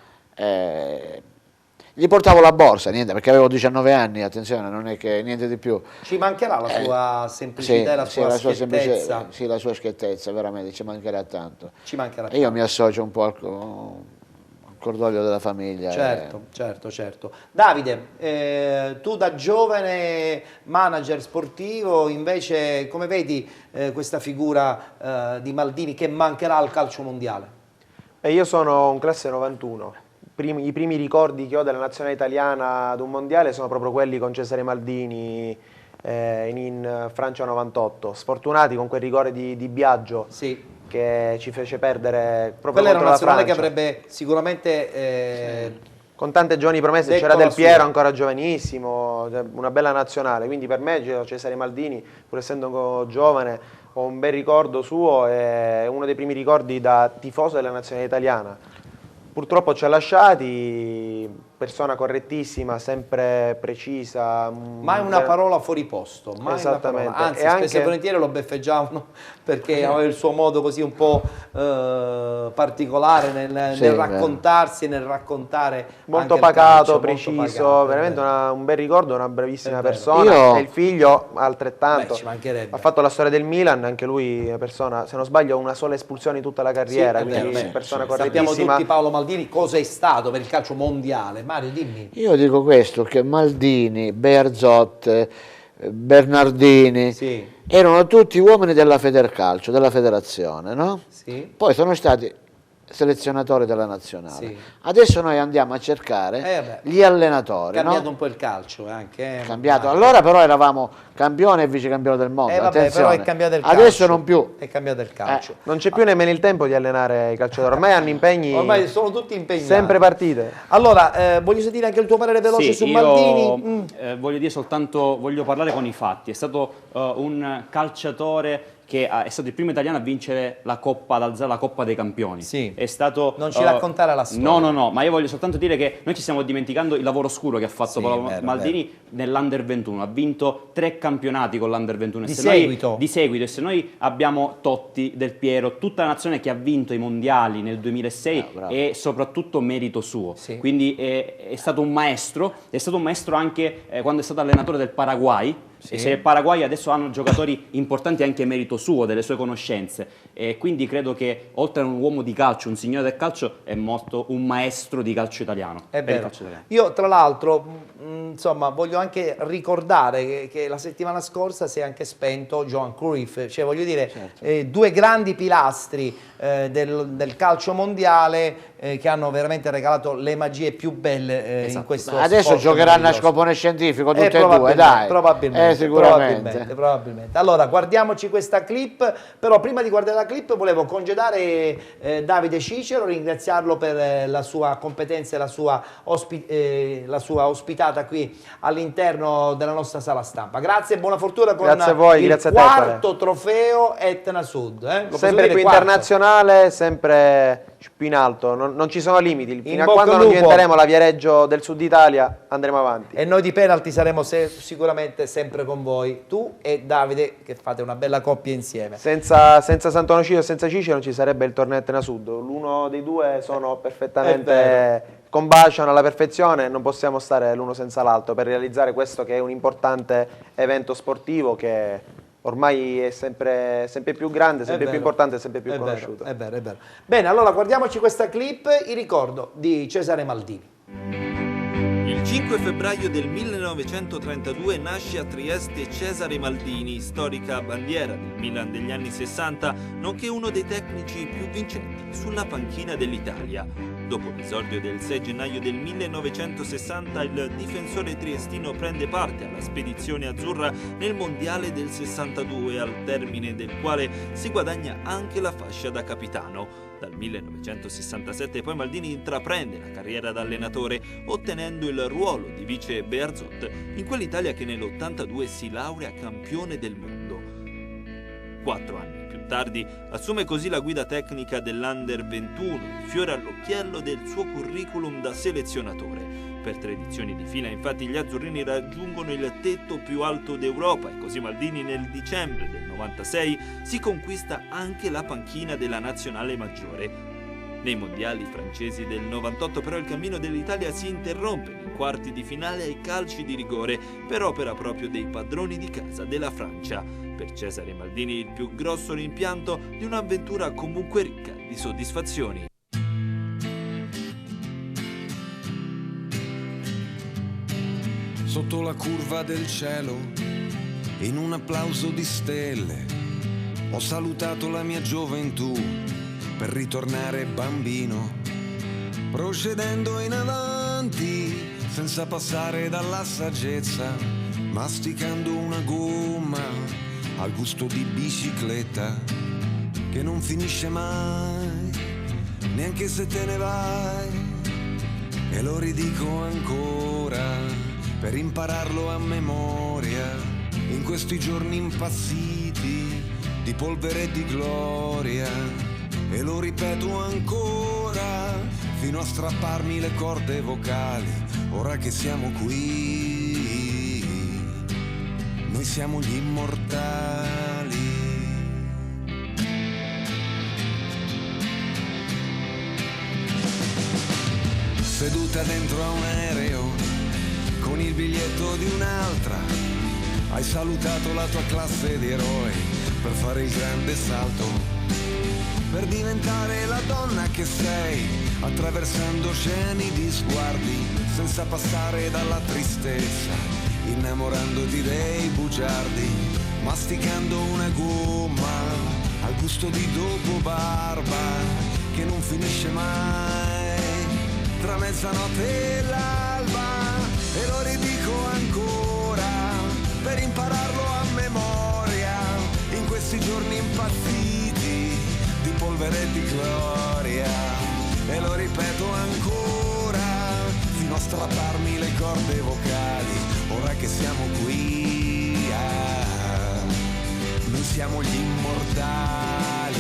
Gli portavo la borsa, niente, perché avevo 19 anni, attenzione, non è che niente di più.
Ci mancherà la sua semplicità e la sua schiettezza.
Sì, la sua schiettezza, veramente, ci mancherà tanto.
Ci mancherà
E io mi associo un po' al cordoglio della famiglia.
Certo. Davide, tu da giovane manager sportivo invece come vedi questa figura di Maldini che mancherà al calcio mondiale?
Io sono un classe 91. I primi ricordi che ho della nazionale italiana ad un mondiale sono proprio quelli con Cesare Maldini in Francia 98. Sfortunati con quel rigore di Biagio.
Sì.
Che ci fece perdere proprio
Quella era una
contro la
nazionale che
Francia.
avrebbe sicuramente
Con tante giovani promesse,
detto
c'era
la
Del Piero
sua.
ancora giovanissimo, una bella nazionale, quindi per me Cesare Maldini, pur essendo giovane, ho un bel ricordo suo e uno dei primi ricordi da tifoso della nazionale italiana. Purtroppo ci ha lasciati, persona correttissima, sempre precisa.
mai una parola fuori posto, mai
Esattamente.
una parola. Anzi,
E
spesso
anche-
e volentieri lo beffeggiavano perché aveva il suo modo così un po' particolare nel
Sì,
raccontarsi, nel raccontare
Molto
anche il
pacato,
calcio,
preciso,
molto pacato, è
veramente
vero.
un bel ricordo, una bravissima
È vero.
persona.
Io-
E il figlio altrettanto.
Beh, ci mancherebbe.
Ha fatto la storia del Milan, anche lui una persona, se non sbaglio, una sola espulsione in tutta la carriera,
Sì, è
quindi
vero,
persona
Sappiamo
correttissima.
tutti Paolo Maldini cosa è stato per il calcio mondiale. Mario, dimmi.
Io dico questo, che Maldini, Bearzot, Bernardini,
Sì.
erano tutti uomini della Federcalcio, della federazione, no?
Sì.
Poi sono stati selezionatori della nazionale.
Sì.
Adesso noi andiamo a cercare
Vabbè.
gli allenatori,
Cambiato
no?
un po' il calcio anche.
Cambiato.
Mario.
Allora però eravamo campione e vicecampione del mondo.
Vabbè,
attenzione.
però è cambiato il calcio.
Adesso non più.
È cambiato il calcio.
Non c'è più nemmeno il tempo di allenare i calciatori, ormai hanno impegni,
Ormai sono tutti impegnati.
sempre partite.
Allora, voglio sentire anche il tuo parere veloce su Maldini.
Voglio dire soltanto, voglio parlare con i fatti. È stato un calciatore che è stato il primo italiano a vincere la Coppa, ad alzare la Coppa dei Campioni.
Sì.
È stato,
Non ci raccontare la storia.
No, ma io voglio soltanto dire che noi ci stiamo dimenticando il lavoro scuro che ha fatto
Sì,
Paolo
vero,
Maldini nell'Under 21. Ha vinto 3 campionati con l'Under 21. E
Di
se noi-
seguito.
di seguito. E se noi abbiamo Totti, Del Piero, tutta la nazione che ha vinto i mondiali nel 2006
Bravo.
è soprattutto merito suo.
Sì.
Quindi è stato un maestro anche quando è stato allenatore del Paraguay.
Sì.
Se il Paraguay adesso hanno giocatori importanti anche merito suo, delle sue conoscenze, e quindi credo che oltre a un uomo di calcio, un signore del calcio, è molto un maestro di calcio italiano.
È
per il
vero.
calcio italiano.
Io tra l'altro insomma voglio anche ricordare che la settimana scorsa si è anche spento Johan Cruyff, cioè voglio dire due grandi pilastri del calcio mondiale che hanno veramente regalato le magie più belle in questo
Ma adesso
sport
giocheranno a
meraviglioso.
scopone scientifico tutte e due,
Probabilmente,
dai.
probabilmente,
Sicuramente.
probabilmente. Allora, guardiamoci questa clip, però prima di guardare la clip volevo congedare Davide Cicero, ringraziarlo per la sua competenza e la sua ospitata qui qui all'interno della nostra sala stampa. Grazie e buona fortuna con
Grazie a voi,
il
grazie a te,
quarto trofeo Etna Sud. Lo posso
Sempre
vedere?
più
Quarto.
internazionale, sempre più in alto, non ci sono limiti, fino a
bocca
quando
al
non
lupo.
diventeremo la Viareggio del Sud Italia andremo avanti.
E noi di penalty saremo sicuramente sempre con voi, tu e Davide, che fate una bella coppia insieme.
Senza Sant'Onofrio e senza Cici non ci sarebbe il torneo Etna Sud, l'uno dei due sono perfettamente, combaciano alla perfezione, non possiamo stare l'uno senza l'altro per realizzare questo che è un importante evento sportivo che ormai è sempre più grande, sempre più importante, sempre più conosciuto.
È vero, è vero. Bene, allora guardiamoci questa clip, il ricordo di Cesare Maldini.
Il 5 febbraio del 1932 nasce a Trieste Cesare Maldini, storica bandiera del Milan degli anni 60, nonché uno dei tecnici più vincenti sulla panchina dell'Italia. Dopo l'esordio del 6 gennaio del 1960, il difensore triestino prende parte alla spedizione azzurra nel Mondiale del 62, al termine del quale si guadagna anche la fascia da capitano. Dal 1967 poi Maldini intraprende la carriera da allenatore, ottenendo il ruolo di vice Bearzot in quell'Italia che nell'82 si laurea campione del mondo. 4 anni più tardi assume così la guida tecnica dell'Under 21, il fiore all'occhiello del suo curriculum da selezionatore. Per 3 edizioni di fila infatti gli azzurrini raggiungono il tetto più alto d'Europa e così Maldini nel dicembre del 96 si conquista anche la panchina della nazionale maggiore. Nei mondiali francesi del 98 però il cammino dell'Italia si interrompe nei quarti di finale ai calci di rigore per opera proprio dei padroni di casa della Francia. Per Cesare Maldini il più grosso rimpianto di un'avventura comunque ricca di soddisfazioni.
Sotto la curva del cielo, in un applauso di stelle, ho salutato la mia gioventù per ritornare bambino, procedendo in avanti senza passare dalla saggezza, masticando una gomma al gusto di bicicletta che non finisce mai, neanche se te ne vai, e lo ridico ancora per impararlo a memoria in questi giorni impazziti di polvere e di gloria, e lo ripeto ancora fino a strapparmi le corde vocali. Ora che siamo qui, noi siamo gli immortali. Seduta dentro a un aereo con il biglietto di un'altra, hai salutato la tua classe di eroi per fare il grande salto, per diventare la donna che sei, attraversando oceani di sguardi, senza passare dalla tristezza, innamorandoti dei bugiardi, masticando una gomma al gusto di dopo barba che non finisce mai, tra mezzanotte e l'alba. E lo ridico ancora per impararlo a memoria in questi giorni impazziti di polvere e di gloria, e lo ripeto ancora fino a strapparmi le corde vocali. Ora che siamo qui, noi siamo gli immortali.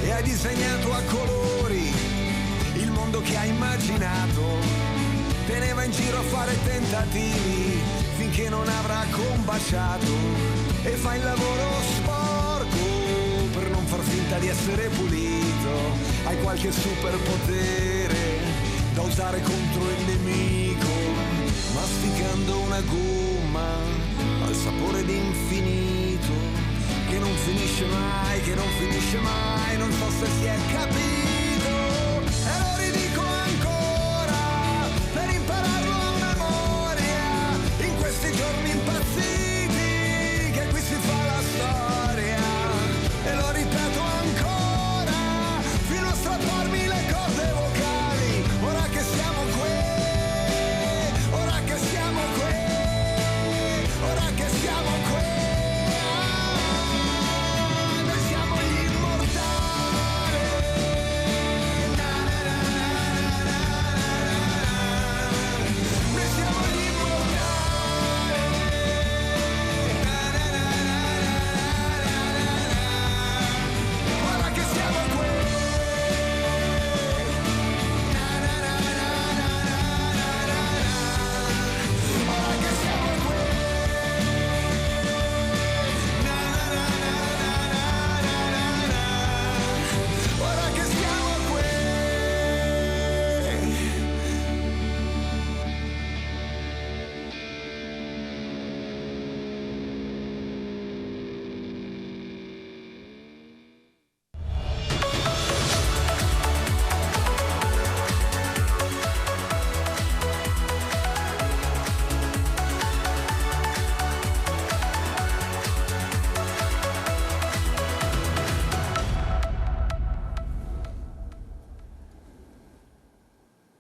E hai disegnato a colori il mondo che hai immaginato, te ne va in giro a fare tentativi finché non avrà combaciato, e fai il lavoro sporco per non far finta di essere pulito. Hai qualche superpotere da usare contro il nemico, masticando una gomma al sapore di infinito che non finisce mai, che non finisce mai, non so se si è capito, e lo ridico ancora per impararlo a memoria in questi giorni impazziti che qui si fa la storia, e lo ripeto ancora fino a strapparmi le corde vocali. Ora che siamo qui, ora che siamo qui, ora che siamo qui.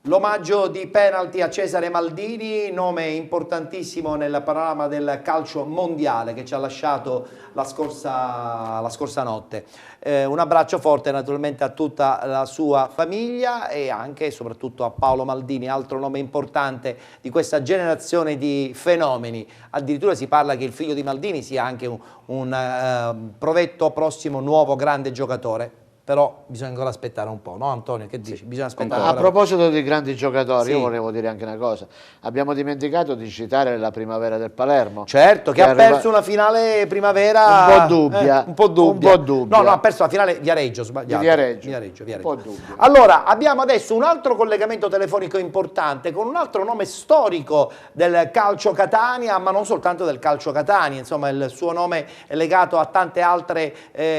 L'omaggio di penalty a Cesare Maldini, nome importantissimo nel panorama del calcio mondiale che ci ha lasciato la scorsa notte. Un abbraccio forte naturalmente a tutta la sua famiglia e anche e soprattutto a Paolo Maldini, altro nome importante di questa generazione di fenomeni. Addirittura si parla che il figlio di Maldini sia anche un provetto prossimo nuovo grande giocatore. Però bisogna ancora aspettare un po', no Antonio? Che dici? Bisogna aspettare
A proposito di grandi giocatori,
Sì.
io volevo dire anche una cosa. Abbiamo dimenticato di citare la primavera del Palermo.
Certo, che ha perso una finale primavera
un po' dubbia.
un po' dubbia.
dubbia.
No, ha perso la finale Viareggio, sbagliato.
Viareggio. Un po' dubbia.
Allora, abbiamo adesso un altro collegamento telefonico importante con un altro nome storico del calcio Catania, ma non soltanto del calcio Catania, insomma il suo nome è legato a tante altre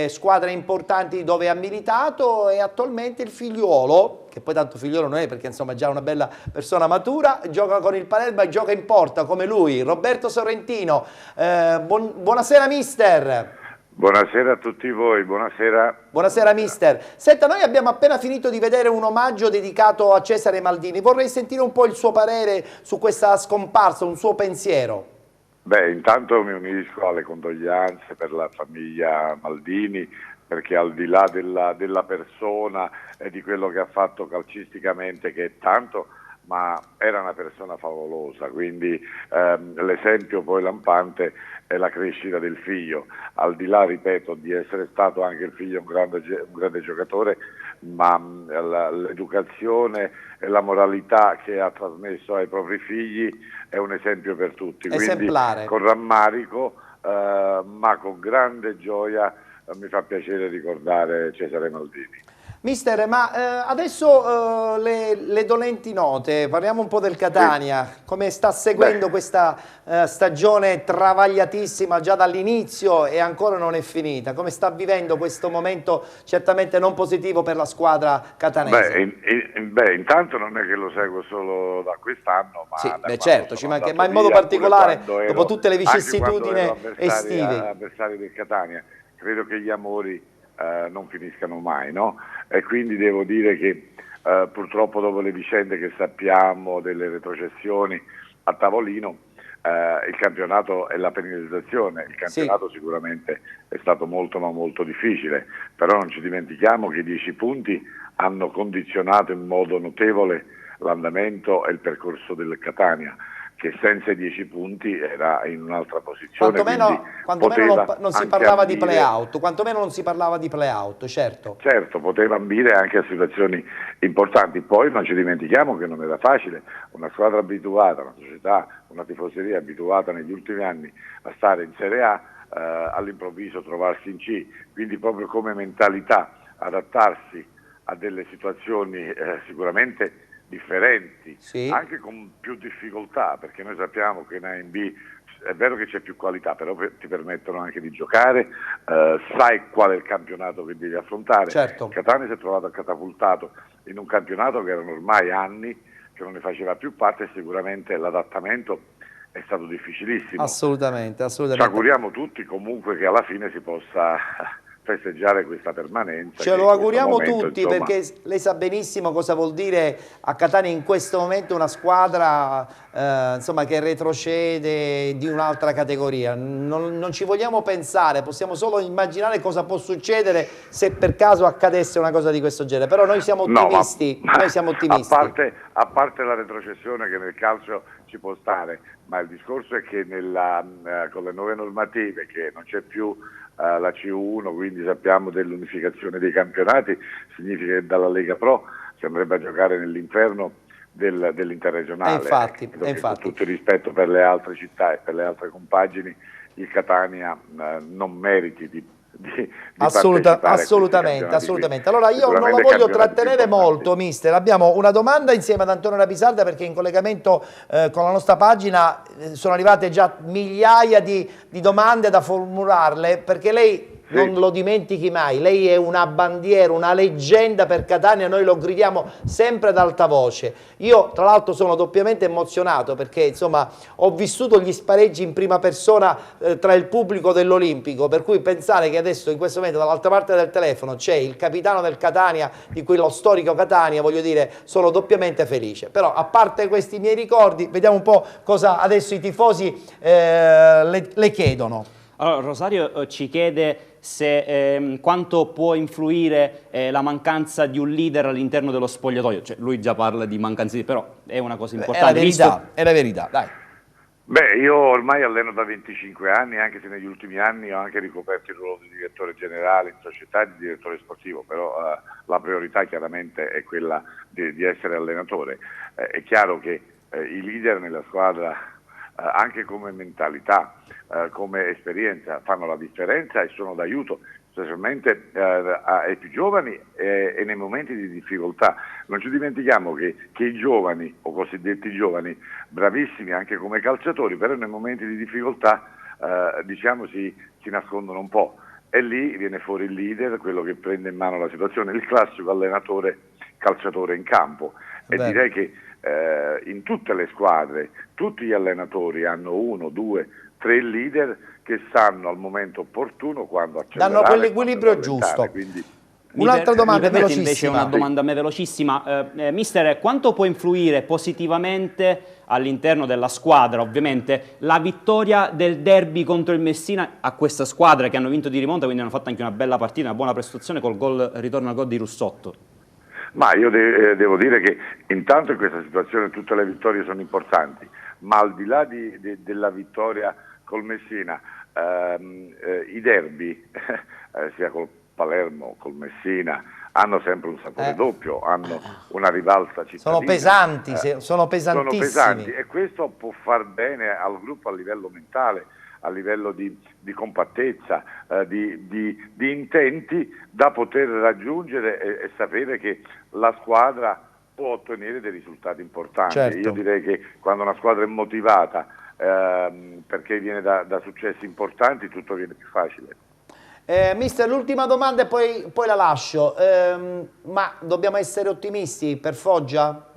squadre importanti dove ha militato e attualmente il figliuolo, che poi tanto figliolo non è perché insomma è già una bella persona matura, gioca con il Palermo e gioca in porta come lui, Roberto Sorrentino. Buonasera mister.
Buonasera a tutti voi, buonasera.
Buonasera mister. Senta, noi abbiamo appena finito di vedere un omaggio dedicato a Cesare Maldini, vorrei sentire un po' il suo parere su questa scomparsa, un suo pensiero.
Beh, intanto mi unisco alle condoglianze per la famiglia Maldini, perché al di là della persona e di quello che ha fatto calcisticamente, che è tanto, ma era una persona favolosa, quindi l'esempio poi lampante è la crescita del figlio, al di là, ripeto, di essere stato anche il figlio un grande giocatore, ma l'educazione e la moralità che ha trasmesso ai propri figli è un esempio per tutti,
esemplare.
Quindi con rammarico ma con grande gioia mi fa piacere ricordare Cesare Maldini.
Mister, ma adesso le dolenti note, parliamo un po' del Catania, come sta seguendo questa stagione travagliatissima già dall'inizio e ancora non è finita, come sta vivendo questo momento certamente non positivo per la squadra catanese?
Beh, intanto non è che lo seguo solo da quest'anno, ma,
sì,
da
certo, ma in modo particolare dopo tutte le vicissitudini estive.
Avversari del Catania, credo che gli amori non finiscano mai, no? E quindi devo dire che purtroppo dopo le vicende che sappiamo delle retrocessioni a tavolino, il campionato e la penalizzazione, il campionato sicuramente è stato molto ma molto difficile, però non ci dimentichiamo che i 10 punti hanno condizionato in modo notevole l'andamento e il percorso del Catania, che senza i 10 punti era in un'altra posizione.
Quantomeno non si parlava di play-out, quantomeno non si parlava di play-out, certo.
Certo, poteva ambire anche a situazioni importanti. Poi non ci dimentichiamo che non era facile, una squadra abituata, una società, una tifoseria abituata negli ultimi anni a stare in Serie A, all'improvviso trovarsi in C, quindi proprio come mentalità adattarsi a delle situazioni sicuramente differenti,
sì,
anche con più difficoltà, perché noi sappiamo che in A e in B è vero che c'è più qualità, però ti permettono anche di giocare, sai qual è il campionato che devi affrontare.
Certo.
Catania si è trovato catapultato in un campionato che erano ormai anni che non ne faceva più parte e sicuramente l'adattamento è stato difficilissimo.
Assolutamente.
Ci auguriamo tutti comunque che alla fine si possa festeggiare questa permanenza.
Ce lo auguriamo tutti, insomma, perché lei sa benissimo cosa vuol dire a Catania in questo momento una squadra insomma, che retrocede di un'altra categoria. Non ci vogliamo pensare, possiamo solo immaginare cosa può succedere se per caso accadesse una cosa di questo genere, però noi siamo ottimisti. Noi siamo ottimisti.
A parte la retrocessione che nel calcio ci può stare, ma il discorso è che con le nuove normative, che non c'è più la C1, quindi sappiamo dell'unificazione dei campionati, significa che dalla Lega Pro si andrebbe a giocare nell'inferno dell'interregionale.
Infatti.
Con tutto il rispetto per le altre città e per le altre compagini, il Catania non meriti di
assolutamente. Allora io non la voglio trattenere molto, mister. Abbiamo una domanda insieme ad Antonio Rapisarda, perché in collegamento con la nostra pagina sono arrivate già migliaia di domande da formularle, perché lei non lo dimentichi mai, lei è una bandiera, una leggenda per Catania, noi lo gridiamo sempre ad alta voce. Io tra l'altro sono doppiamente emozionato perché insomma ho vissuto gli spareggi in prima persona tra il pubblico dell'Olimpico, per cui pensare che adesso in questo momento dall'altra parte del telefono c'è il capitano del Catania, di quello storico Catania, voglio dire, sono doppiamente felice. Però a parte questi miei ricordi, vediamo un po' cosa adesso i tifosi le chiedono.
Allora, Rosario ci chiede se, quanto può influire la mancanza di un leader all'interno dello spogliatoio. Cioè, lui già parla di mancanza però è una cosa importante.
È la verità, dai.
Beh, io ormai alleno da 25 anni, anche se negli ultimi anni ho anche ricoperto il ruolo di direttore generale in società e di direttore sportivo, però la priorità chiaramente è quella di essere allenatore. È chiaro che i leader nella squadra, anche come mentalità, come esperienza, fanno la differenza e sono d'aiuto, specialmente ai più giovani e nei momenti di difficoltà. Non ci dimentichiamo che i giovani, o cosiddetti giovani, bravissimi anche come calciatori, però nei momenti di difficoltà diciamo si nascondono un po', e lì viene fuori il leader, quello che prende in mano la situazione, il classico allenatore calciatore in campo. E direi che in tutte le squadre tutti gli allenatori hanno 1, 2, 3 leader che sanno al momento opportuno quando accelerare,
danno quell'equilibrio giusto.
Quindi
un'altra domanda velocissima.
Invece una domanda a me velocissima. Mister, quanto può influire positivamente all'interno della squadra, ovviamente, la vittoria del derby contro il Messina a questa squadra che hanno vinto di rimonta, quindi hanno fatto anche una bella partita, una buona prestazione col ritorno al gol di Russotto?
Ma io devo dire che intanto in questa situazione tutte le vittorie sono importanti, ma al di là della vittoria col Messina, i derby, sia col Palermo, col Messina, hanno sempre un sapore doppio, hanno una rivalsa cittadina.
Sono pesanti, sono pesantissimi.
Sono pesanti, e questo può far bene al gruppo a livello mentale, a livello di compattezza, di intenti da poter raggiungere e sapere che la squadra può ottenere dei risultati importanti.
Certo.
Io direi che quando una squadra è motivata perché viene da successi importanti, tutto viene più facile.
Mister, l'ultima domanda e poi la lascio, ma dobbiamo essere ottimisti per Foggia?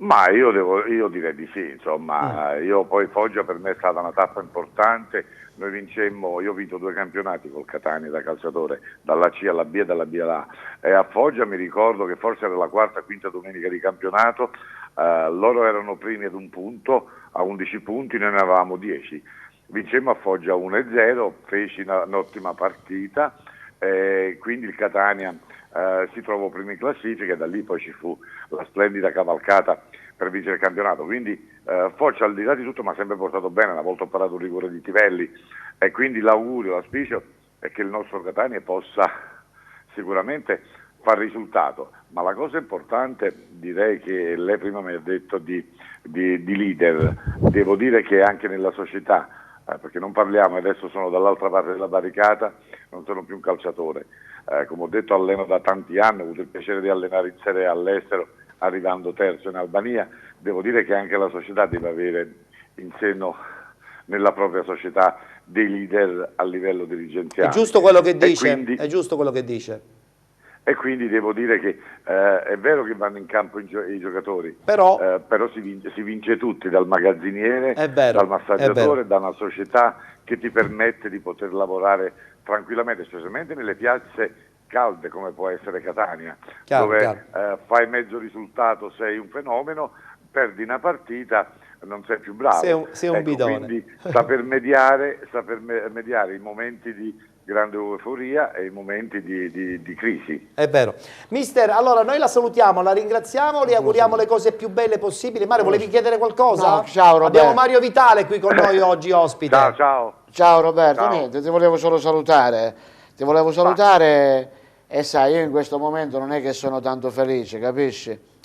Ma io direi di sì, insomma, io poi Foggia per me è stata una tappa importante, noi vincemmo, io ho vinto 2 campionati col Catania da calciatore, dalla C alla B e dalla B alla A, e a Foggia mi ricordo che forse era la 4ª, 5ª domenica di campionato, loro erano primi ad 1 punto, a 11 punti, noi ne avevamo 10, vincemmo a Foggia 1-0, feci un'ottima partita, quindi il Catania si trovò primo in classifica e da lì poi ci fu la splendida cavalcata per vincere il campionato, quindi Foggia al di là di tutto mi ha sempre portato bene, una volta ho parato un rigore di Tivelli, e quindi l'augurio, l'auspicio è che il nostro Catania possa sicuramente far risultato, ma la cosa importante, direi che lei prima mi ha detto di leader, devo dire che anche nella società, perché non parliamo, adesso sono dall'altra parte della barricata, non sono più un calciatore, come ho detto alleno da tanti anni, ho avuto il piacere di allenare in Serie A all'estero, arrivando terzo in Albania, devo dire che anche la società deve avere in seno nella propria società dei leader a livello dirigenziale.
È giusto quello che dice,
quindi,
è giusto quello che dice.
E quindi devo dire che è vero che vanno in campo i giocatori,
però
si vince tutti, dal magazziniere,
vero,
dal massaggiatore, da una società che ti permette di poter lavorare tranquillamente, specialmente nelle piazze calde come può essere Catania, dove fai mezzo risultato, sei un fenomeno, perdi una partita, non sei più bravo.
Sei un bidone.
Quindi saper mediare i momenti di grande euforia e i momenti di crisi.
È vero. Mister, allora noi la salutiamo, la ringraziamo, le auguriamo le cose più belle possibili. Mario, volevi chiedere qualcosa?
No, ciao Roberto.
Abbiamo Mario Vitale qui con noi oggi ospite.
Ciao Roberto,
Ciao.
niente, ti volevo solo salutare. E sai, io in questo momento non è che sono tanto felice, capisci?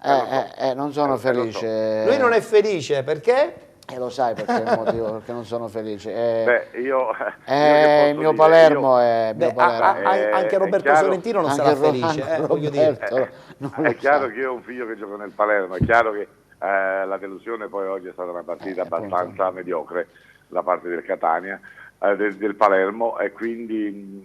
Non sono felice.
Lui non è felice, perché?
Lo sai perché è il motivo, perché non sono felice.
Il
mio Palermo è...
anche Roberto Sorrentino non sarà felice, voglio dire.
È chiaro che io ho un figlio che gioca nel Palermo, è chiaro che la delusione poi oggi è stata una partita abbastanza mediocre, la parte del Catania, del Palermo, e quindi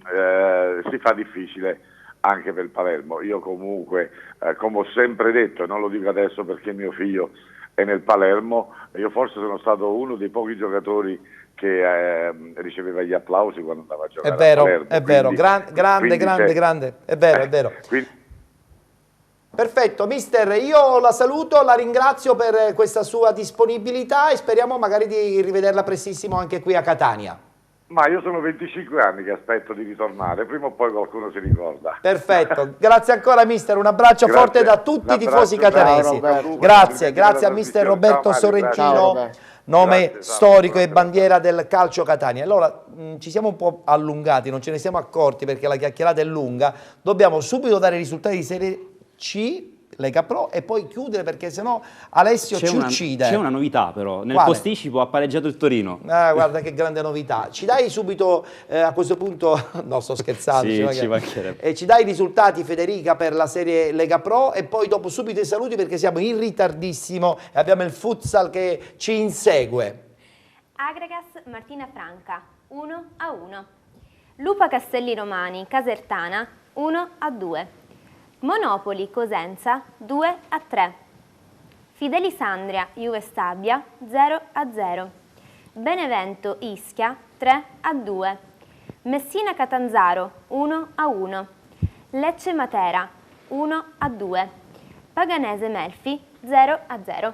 si fa difficile anche per il Palermo. Io comunque, come ho sempre detto, non lo dico adesso perché mio figlio è nel Palermo, io forse sono stato uno dei pochi giocatori che riceveva gli applausi quando andava a giocare a Palermo.
È vero, grande, è vero, è vero. Perfetto, mister, io la saluto, la ringrazio per questa sua disponibilità e speriamo magari di rivederla prestissimo anche qui a Catania.
Ma io sono 25 anni che aspetto di ritornare, prima o poi qualcuno si ricorda.
Perfetto, grazie ancora mister, un abbraccio forte da tutti i tifosi catanesi. Grazie a mister Roberto Sorrentino, nome storico e bandiera del calcio Catania. Allora, ci siamo un po' allungati, non ce ne siamo accorti perché la chiacchierata è lunga, dobbiamo subito dare i risultati di Serie C, Lega Pro, e poi chiudere perché sennò Alessio ci uccide.
C'è una novità però, nel
Quale?
Posticipo ha pareggiato il Torino.
Guarda che grande novità. Ci dai subito a questo punto, no sto scherzando,
sì, ci mancherebbe.
ci dai i risultati Federica per la serie Lega Pro e poi dopo subito i saluti perché siamo in ritardissimo e abbiamo il futsal che ci insegue.
Agragas Martina Franca 1-1, Lupa Castelli Romani Casertana 1-2, Monopoli Cosenza 2-3, Fidelisandria Juve Stabia 0-0, Benevento Ischia 3-2, Messina Catanzaro 1-1, Lecce Matera 1-2, Paganese Melfi 0-0.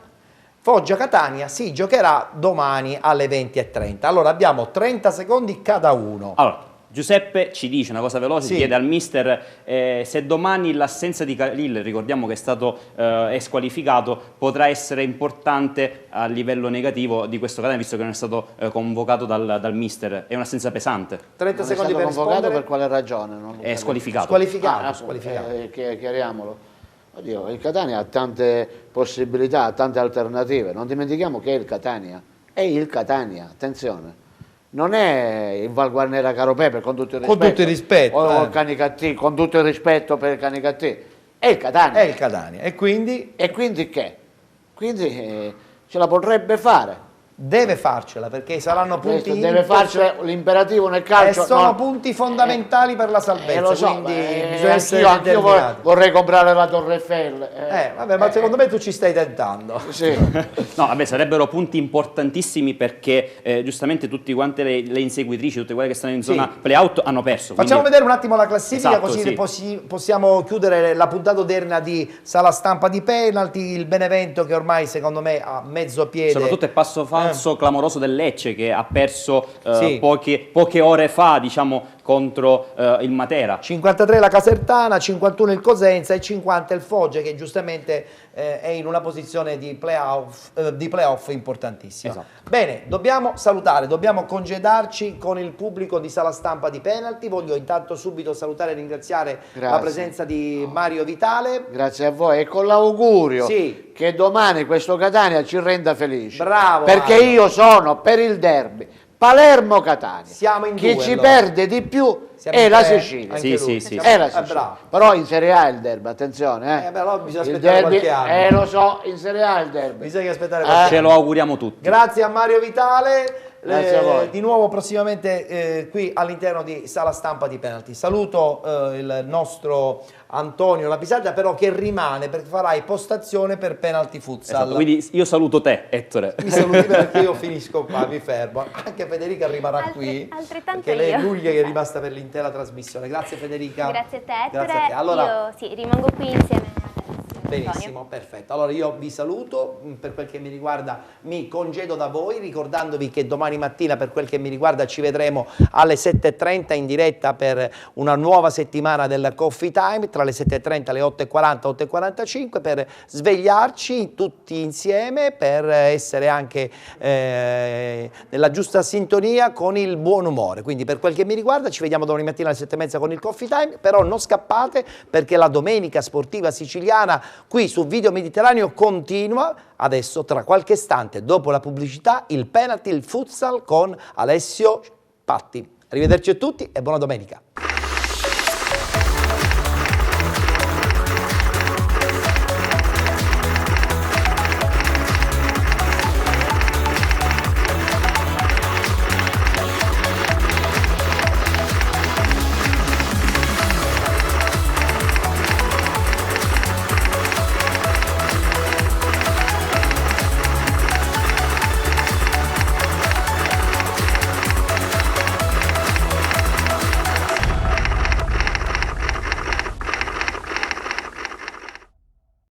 Foggia Catania si giocherà domani alle 20:30. Allora abbiamo 30 secondi cada uno.
Allora, Giuseppe ci dice una cosa veloce,
Sì.
chiede al mister se domani l'assenza di Khalil, ricordiamo che è squalificato, potrà essere importante a livello negativo di questo Catania, visto che non è stato convocato dal mister. È un'assenza pesante.
30
Non è
secondi
stato
per
convocato
rispondere.
per quale ragione?
È squalificato.
Squalificato.
Chiariamolo. Oddio, il Catania ha tante possibilità, ha tante alternative. Non dimentichiamo che è il Catania. È il Catania, attenzione. Non è il Val Guarnera Caro Pepe, con tutto il rispetto.
Con tutto il rispetto.
O il Canicattì, con tutto il rispetto per il Canicattì. È il Catania.
È il Catania. E quindi?
E quindi che? Quindi ce la potrebbe fare.
Deve farcela perché saranno punti.
Deve farcela l'imperativo nel calcio.
E sono punti fondamentali per la salvezza.
Lo so,
quindi bisogna essere
anch'io
determinati.
vorrei comprare la Torre Eiffel.
Vabbè, ma secondo me tu ci stai tentando.
Sì.
No, vabbè, sarebbero punti importantissimi perché giustamente tutte quante le inseguitrici, tutte quelle che stanno in zona play-out hanno perso.
Facciamo vedere un attimo la classifica,
Esatto,
così possiamo chiudere la puntata odierna di Sala Stampa di Penalty. Il Benevento che ormai secondo me ha mezzo piede.
Soprattutto è passo falso clamoroso del Lecce che ha perso
Sì.
poche ore fa, diciamo, contro il Matera.
53 la Casertana, 51 il Cosenza e 50 il Foggia che giustamente è in una posizione di playoff importantissima.
Esatto.
Bene, dobbiamo salutare, dobbiamo congedarci con il pubblico di Sala Stampa di Penalty. Voglio intanto subito salutare e ringraziare la presenza di Mario Vitale.
Grazie a voi e con l'augurio
Sì.
che domani questo Catania ci renda felici.
Bravo,
perché
Mario.
io sono per il derby Palermo-Catania.
Siamo in
Chi
due,
ci
allora.
perde di più
Siamo
è
in
la
tre?
Sicilia.
Anche
Sì,
lui.
sì,
È la
Bravo.
Sicilia. Però in Serie A è il derby, attenzione.
Però bisogna
Il
aspettare
derby,
qualche anno.
lo so, in Serie A è il derby.
Bisogna aspettare qualche
Ce lo auguriamo tutti.
Grazie a Mario Vitale.
Grazie a voi.
Di nuovo prossimamente qui all'interno di Sala Stampa di Penalty. Saluto il nostro Antonio Lapisaglia, però che rimane perché farai postazione per Penalty Futsal.
Esatto, quindi io saluto te, Ettore.
Mi saluti perché io finisco qua, mi fermo. Anche Federica rimarrà qui.
Altrettanto
perché lei è
io.
l'unica che è rimasta per l'intera trasmissione. Grazie Federica.
Grazie a te, Ettore.
Grazie a te. Allora,
Io rimango qui insieme a te.
benissimo, perfetto. Allora io vi saluto, per quel che mi riguarda mi congedo da voi, ricordandovi che domani mattina per quel che mi riguarda ci vedremo alle 7:30 in diretta per una nuova settimana del Coffee Time, tra le 7:30 e le 8:40, 8:45, per svegliarci tutti insieme, per essere anche nella giusta sintonia con il buon umore. Quindi per quel che mi riguarda ci vediamo domani mattina alle 7:30 con il Coffee Time, però non scappate perché la domenica sportiva siciliana qui su Video Mediterraneo continua. Adesso tra qualche istante, dopo la pubblicità, il penalty, il futsal con Alessio Patti. Arrivederci a tutti e buona domenica.